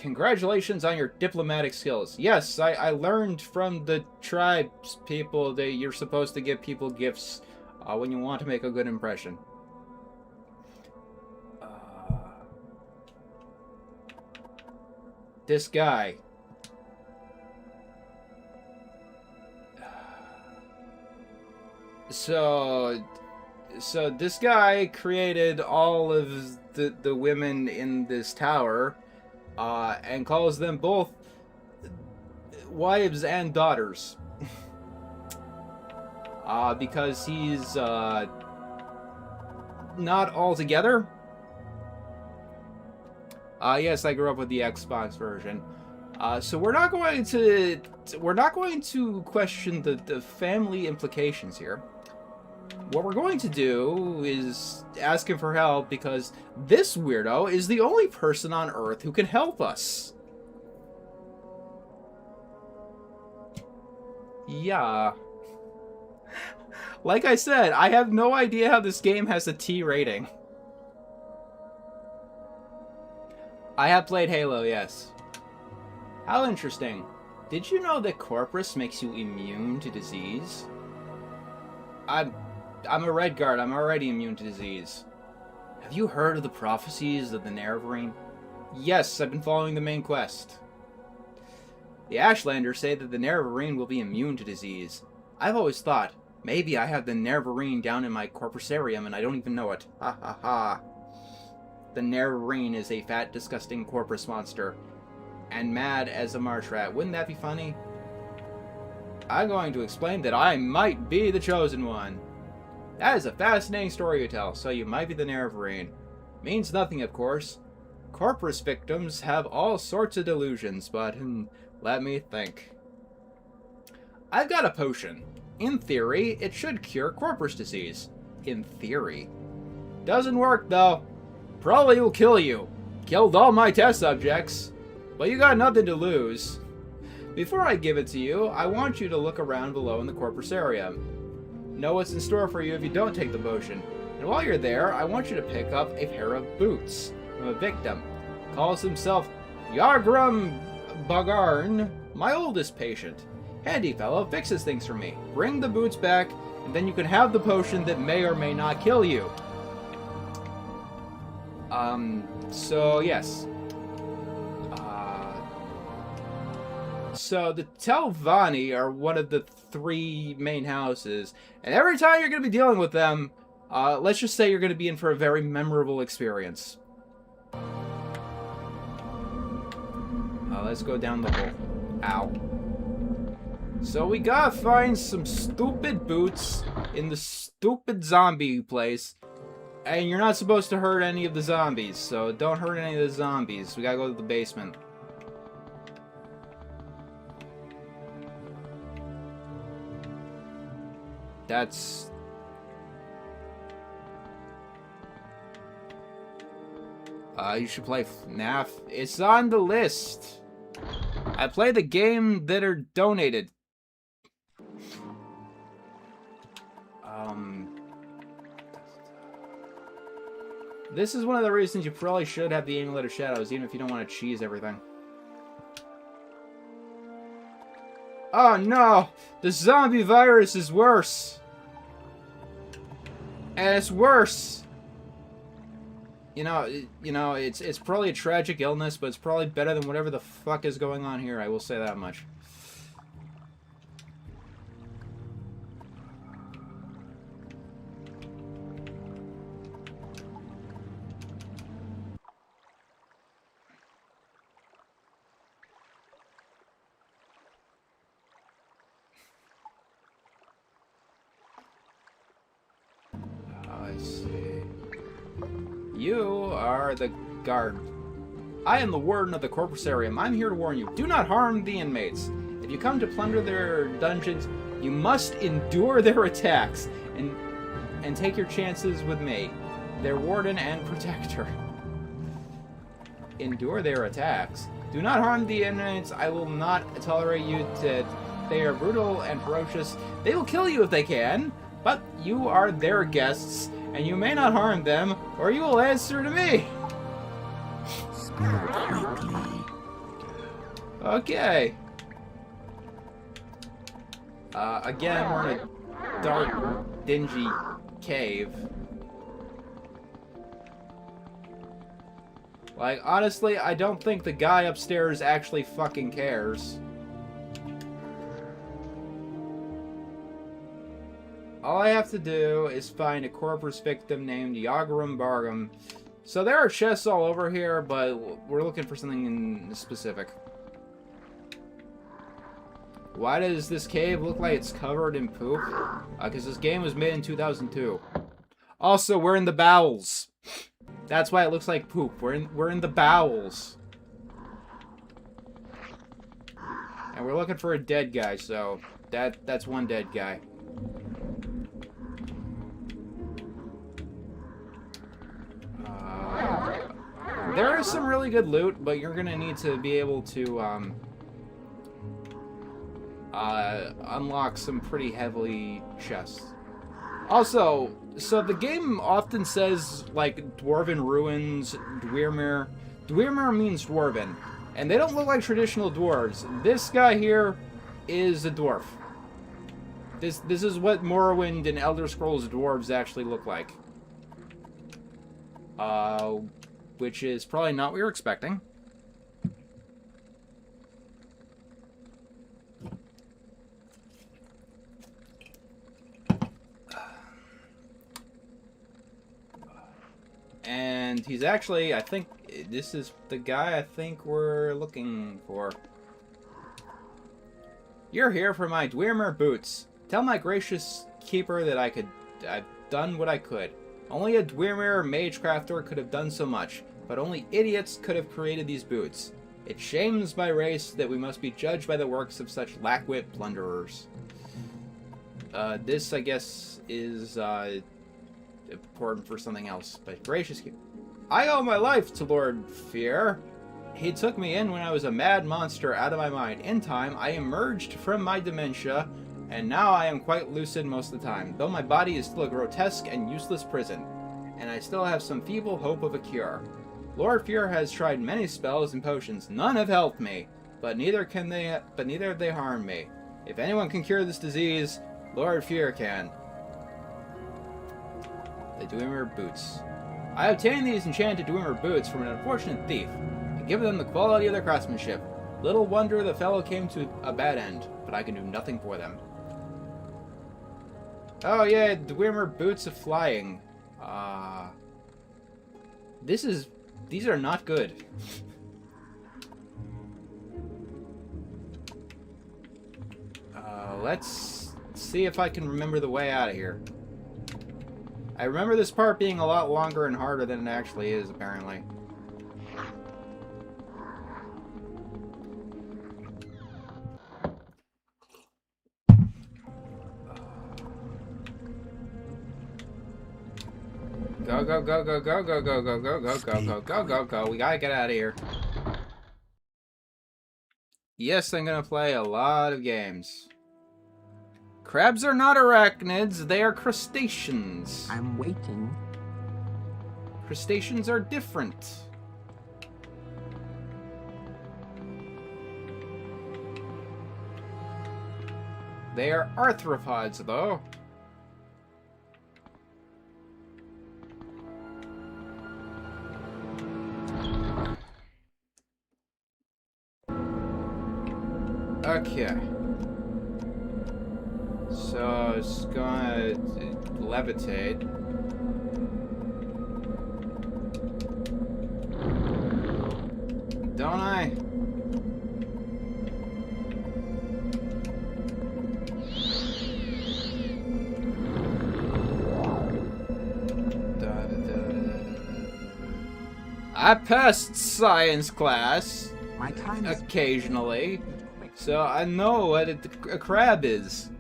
Congratulations on your diplomatic skills. Yes, I learned from the tribes people that you're supposed to give people gifts when you want to make a good impression. This guy. So this guy created all of the women in this tower. And calls them both wives and daughters. Because he's not all together. Yes, I grew up with the Xbox version. So we're not going to question the family implications here. What we're going to do is ask him for help because this weirdo is the only person on Earth who can help us. Yeah. Like I said, I have no idea how this game has a T rating. I have played Halo, yes. How interesting. Did you know that Corpus makes you immune to disease? I'm a Red Guard. I'm already immune to disease. Have you heard of the prophecies of the Nerevarine? Yes, I've been following the main quest. The Ashlanders say that the Nerevarine will be immune to disease. I've always thought, maybe I have the Nerevarine down in my corpusarium and I don't even know it. Ha ha ha. The Nerevarine is a fat, disgusting corpus monster. And mad as a marsh rat. Wouldn't that be funny? I'm going to explain that I might be the chosen one. That is a fascinating story you tell, so you might be the Nerevarine. Means nothing, of course. Corpus victims have all sorts of delusions, but, let me think. I've got a potion. In theory, it should cure corpus disease. In theory. Doesn't work, though. Probably will kill you. Killed all my test subjects. But you got nothing to lose. Before I give it to you, I want you to look around below in the corpusarium. Know what's in store for you if you don't take the potion. And while you're there, I want you to pick up a pair of boots from a victim. Calls himself Yargrim Bagarn, my oldest patient. Handy fellow, fixes things for me. Bring the boots back, and then you can have the potion that may or may not kill you. So yes. So the Telvanni are one of the 3 main houses, and every time you're going to be dealing with them, let's just say you're going to be in for a very memorable experience. Let's go down the hole. Ow. So we gotta find some stupid boots in the stupid zombie place, and you're not supposed to hurt any of the zombies, so don't hurt any of the zombies. We gotta go to the basement. That's... you should play FNAF. It's on the list. I play the game that are donated. This is one of the reasons you probably should have the Amulet of Shadows, even if you don't want to cheese everything. Oh no! The zombie virus is worse! And it's worse! You know, it's probably a tragic illness, but it's probably better than whatever the fuck is going on here, I will say that much. I see. You are the guard. I am the warden of the Corpusarium. I'm here to warn you. Do not harm the inmates. If you come to plunder their dungeons, you must endure their attacks and take your chances with me, their warden and protector. Endure their attacks. Do not harm the inmates. I will not tolerate you to... They are brutal and ferocious. They will kill you if they can, but you are their guests, and you may not harm them, or you will answer to me. Okay. Again, we're in a dark, dingy cave. Like, honestly, I don't think the guy upstairs actually fucking cares. All I have to do is find a corpus victim named Yagarum Bargum. So there are chests all over here, but we're looking for something in specific. Why does this cave look like it's covered in poop? Because this game was made in 2002. Also, we're in the bowels. That's why it looks like poop. We're in the bowels. And we're looking for a dead guy, so that's one dead guy. There is some really good loot, but you're gonna need to be able to unlock some pretty heavily chests. Also, so the game often says, like, Dwarven Ruins, Dwemer. Dwemer means dwarven, and they don't look like traditional dwarves. This guy here is a dwarf. This is what Morrowind and Elder Scrolls dwarves actually look like. Which is probably not what you're expecting. And he's actually, I think, this is the guy I think we're looking for. You're here for my Dwemer boots. Tell my gracious keeper that I've done what I could. Only a Dwemer magecrafter could have done so much, but only idiots could have created these boots. It shames my race that we must be judged by the works of such lackwit plunderers. This, I guess, is important for something else, but gracious keeper. I owe my life to Lord Fear. He took me in when I was a mad monster out of my mind. In time, I emerged from my dementia, and now I am quite lucid most of the time, though my body is still a grotesque and useless prison, and I still have some feeble hope of a cure. Lord Fear has tried many spells and potions. None have helped me, but neither have they harmed me. If anyone can cure this disease, Lord Fear can. The Dwemer boots. I obtained these enchanted Dwemer boots from an unfortunate thief, and given them the quality of their craftsmanship. Little wonder the fellow came to a bad end, but I can do nothing for them. Oh yeah, Dwemer boots of flying. These are not good. Let's see if I can remember the way out of here. I remember this part being a lot longer and harder than it actually is, apparently. Go, go, go, go, go, go, go, go, go, go, go, go, go, go, go. We gotta get out of here. Yes, I'm gonna play a lot of games. Crabs are not arachnids, they are crustaceans. I'm waiting. Crustaceans are different. They are arthropods, though. Okay. So it's gonna levitate. Don't I? I passed science class My time is occasionally, so I know what a crab is.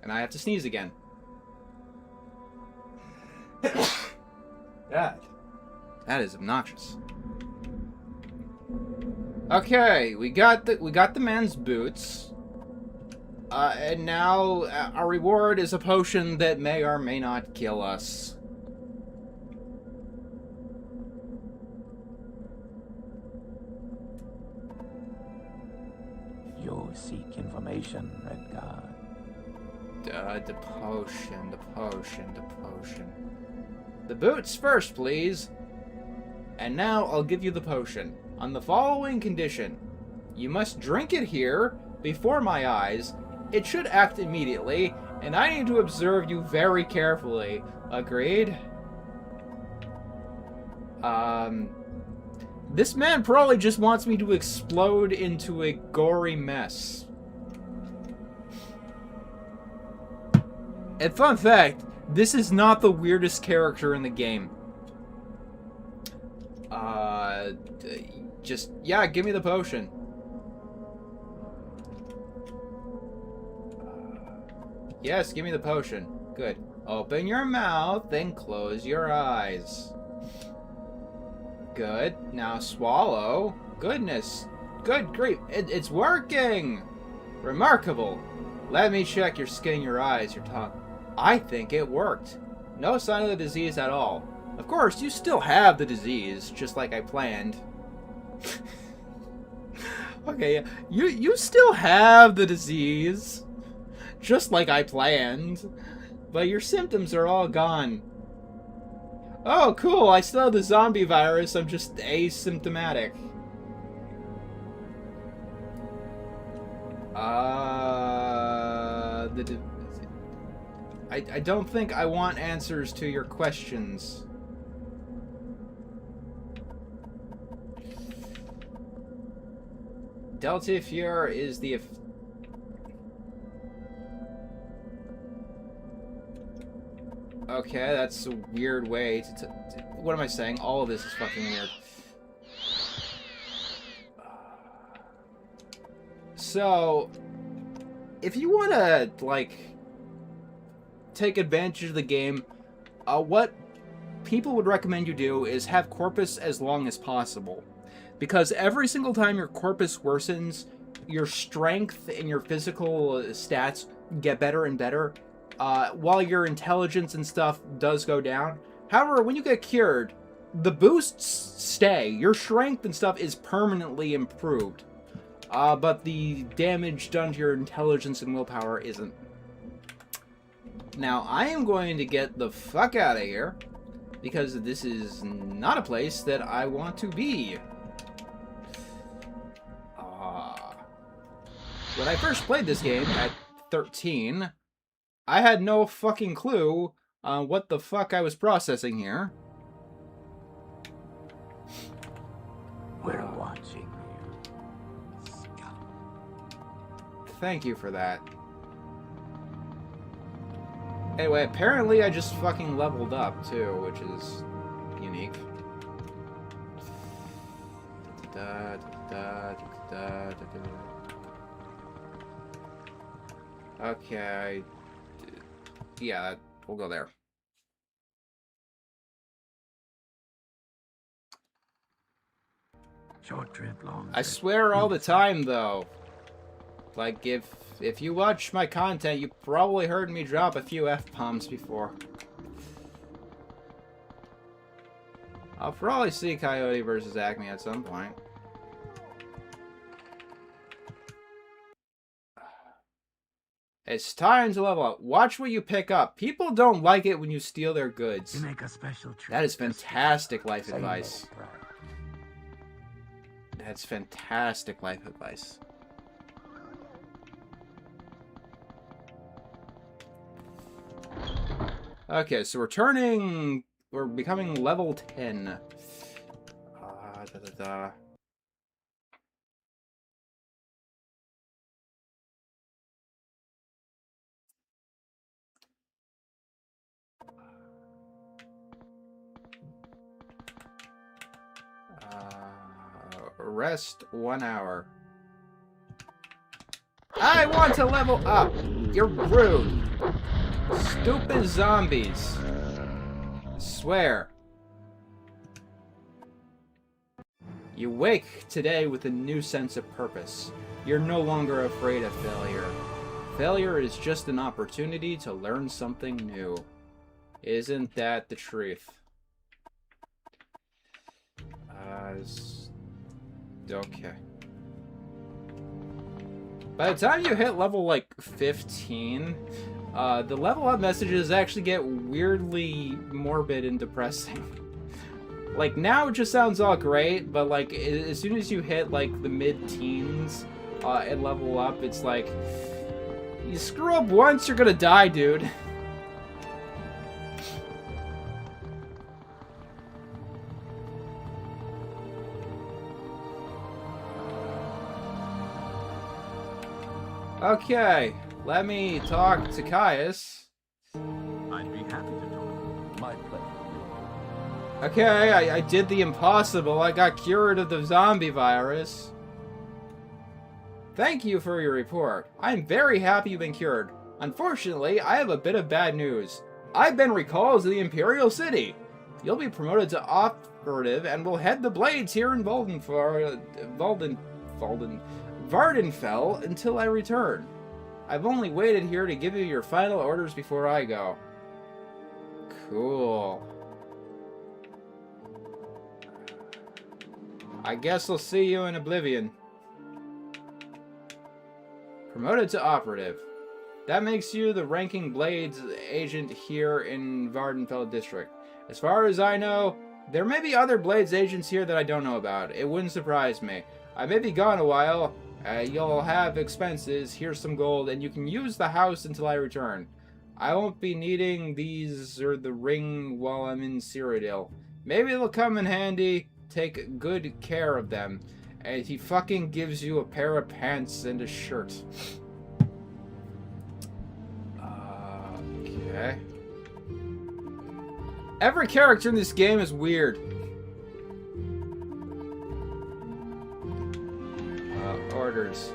And I have to sneeze again. God, that is obnoxious. Okay, we got the man's boots, and now our reward is a potion that may or may not kill us. You seek information, Redguard. The potion, the potion, the potion. The boots first, please. And now I'll give you the potion. On the following condition. You must drink it here, before my eyes. It should act immediately, and I need to observe you very carefully. Agreed? This man probably just wants me to explode into a gory mess. And fun fact, this is not the weirdest character in the game. Yeah, give me the potion. Yes, give me the potion. Good. Open your mouth and close your eyes. Good. Now swallow. Goodness. Good grief. It's working! Remarkable. Let me check your skin, your eyes, your tongue. I think it worked. No sign of the disease at all. Of course, you still have the disease, just like I planned. Okay, you still have the disease, just like I planned, but your symptoms are all gone. Oh, cool, I still have the zombie virus, I'm just asymptomatic. I don't think I want answers to your questions. Delta Fuhr is the... Okay, that's a weird way to... What am I saying? All of this is fucking weird. So, if you want to, like, take advantage of the game, what people would recommend you do is have Corpus as long as possible. Because every single time your Corpus worsens, your strength and your physical stats get better and better, while your intelligence and stuff does go down. However, when you get cured, the boosts stay. Your strength and stuff is permanently improved. But the damage done to your intelligence and willpower isn't. Now, I am going to get the fuck out of here, because this is not a place that I want to be. When I first played this game at 13, I had no fucking clue what the fuck I was processing here. We're watching you. Thank you for that. Anyway, apparently I just fucking leveled up, too, which is unique. Okay. Yeah, we'll go there. Short trip, long I trip. swear all the time, though. Like, if you watch my content, you probably heard me drop a few F-bombs before. I'll probably see Coyote versus Acme at some point. It's time to level up. Watch what you pick up. People don't like it when you steal their goods. You make a special trip. That is fantastic life Say advice. no, right. That's fantastic life advice. Okay, so we're becoming level 10. Rest 1 hour. I want to level up! You're rude! Stupid zombies! Swear. You wake today with a new sense of purpose. You're no longer afraid of failure. Failure is just an opportunity to learn something new. Isn't that the truth? Okay. By the time you hit level, like, 15, the level up messages actually get weirdly morbid and depressing. Like, now it just sounds all great, but, like, as soon as you hit, like, the mid-teens and level up, it's like, you screw up once, you're gonna die, dude. Okay, let me talk to Caius. I'd be happy to talk. My pleasure. Okay, I did the impossible. I got cured of the zombie virus. Thank you for your report. I'm very happy you've been cured. Unfortunately, I have a bit of bad news. I've been recalled to the Imperial City. You'll be promoted to operative and will head the Blades here in Vardenfell until I return. I've only waited here to give you your final orders before I go. Cool. I guess I'll see you in Oblivion. Promoted to operative. That makes you the ranking Blades agent here in Vardenfell District. As far as I know, there may be other Blades agents here that I don't know about. It wouldn't surprise me. I may be gone a while. You'll have expenses. Here's some gold, and you can use the house until I return. I won't be needing these or the ring while I'm in Cyrodiil. Maybe they'll come in handy. Take good care of them. And he fucking gives you a pair of pants and a shirt. Okay. Every character in this game is weird. Orders.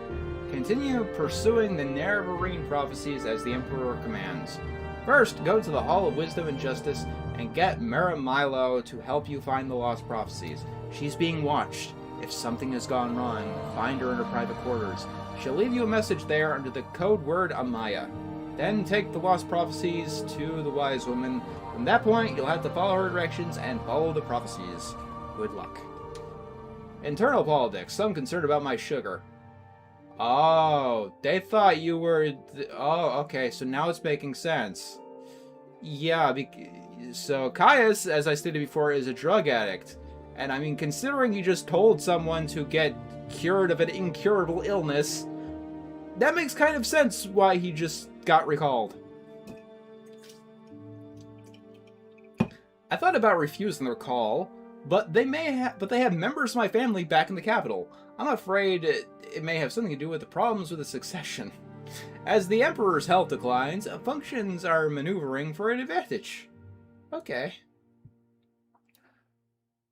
Continue pursuing the Nerevarine prophecies as the Emperor commands. First, go to the Hall of Wisdom and Justice and get Milo to help you find the lost prophecies. She's being watched. If something has gone wrong, find her in her private quarters. She'll leave you a message there under the code word Amaya. Then take the lost prophecies to the wise woman. From that point, you'll have to follow her directions and follow the prophecies. Good luck. Internal politics. Some concerned about my sugar. Oh, they thought you were... Oh, okay, so now it's making sense. Yeah, so Caius, as I stated before, is a drug addict. And I mean, considering you just told someone to get cured of an incurable illness, that makes kind of sense why he just got recalled. I thought about refusing the recall, but they have members of my family back in the capital. I'm afraid it may have something to do with the problems with the succession. As the Emperor's health declines, functions are maneuvering for an advantage. Okay.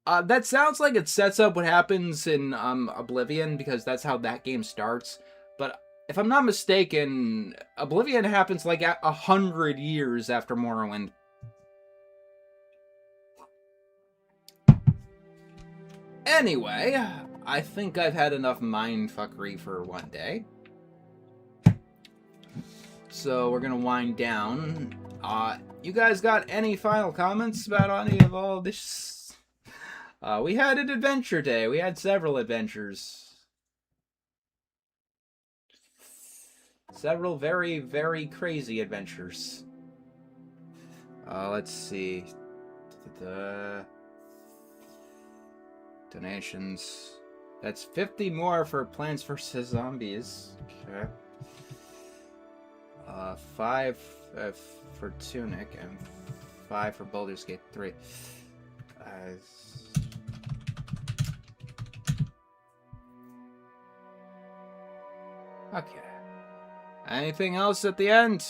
That sounds like it sets up what happens in Oblivion, because that's how that game starts. But if I'm not mistaken, Oblivion happens like 100 years after Morrowind. Anyway, I think I've had enough mindfuckery for one day. So we're gonna wind down. You guys got any final comments about any of all this? We had an adventure day. We had several adventures. Several very, very crazy adventures. Let's see. Donations. That's 50 more for Plants vs. Zombies. Okay. 5 for Tunic and 5 for Baldur's Gate 3. Okay. Anything else at the end?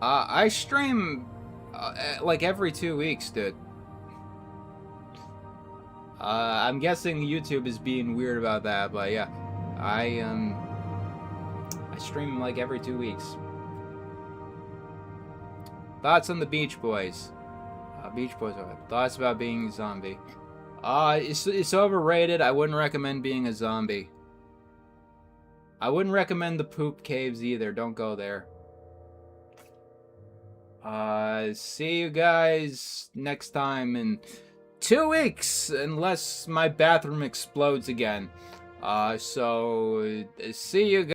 I stream like every 2 weeks, dude. I'm guessing YouTube is being weird about that, but yeah, I stream like every 2 weeks. Thoughts on the Beach Boys? Beach Boys. Thoughts about being a zombie? It's overrated. I wouldn't recommend being a zombie. I wouldn't recommend the poop caves either. Don't go there. See you guys next time in 2 weeks, unless my bathroom explodes again. So see you guys.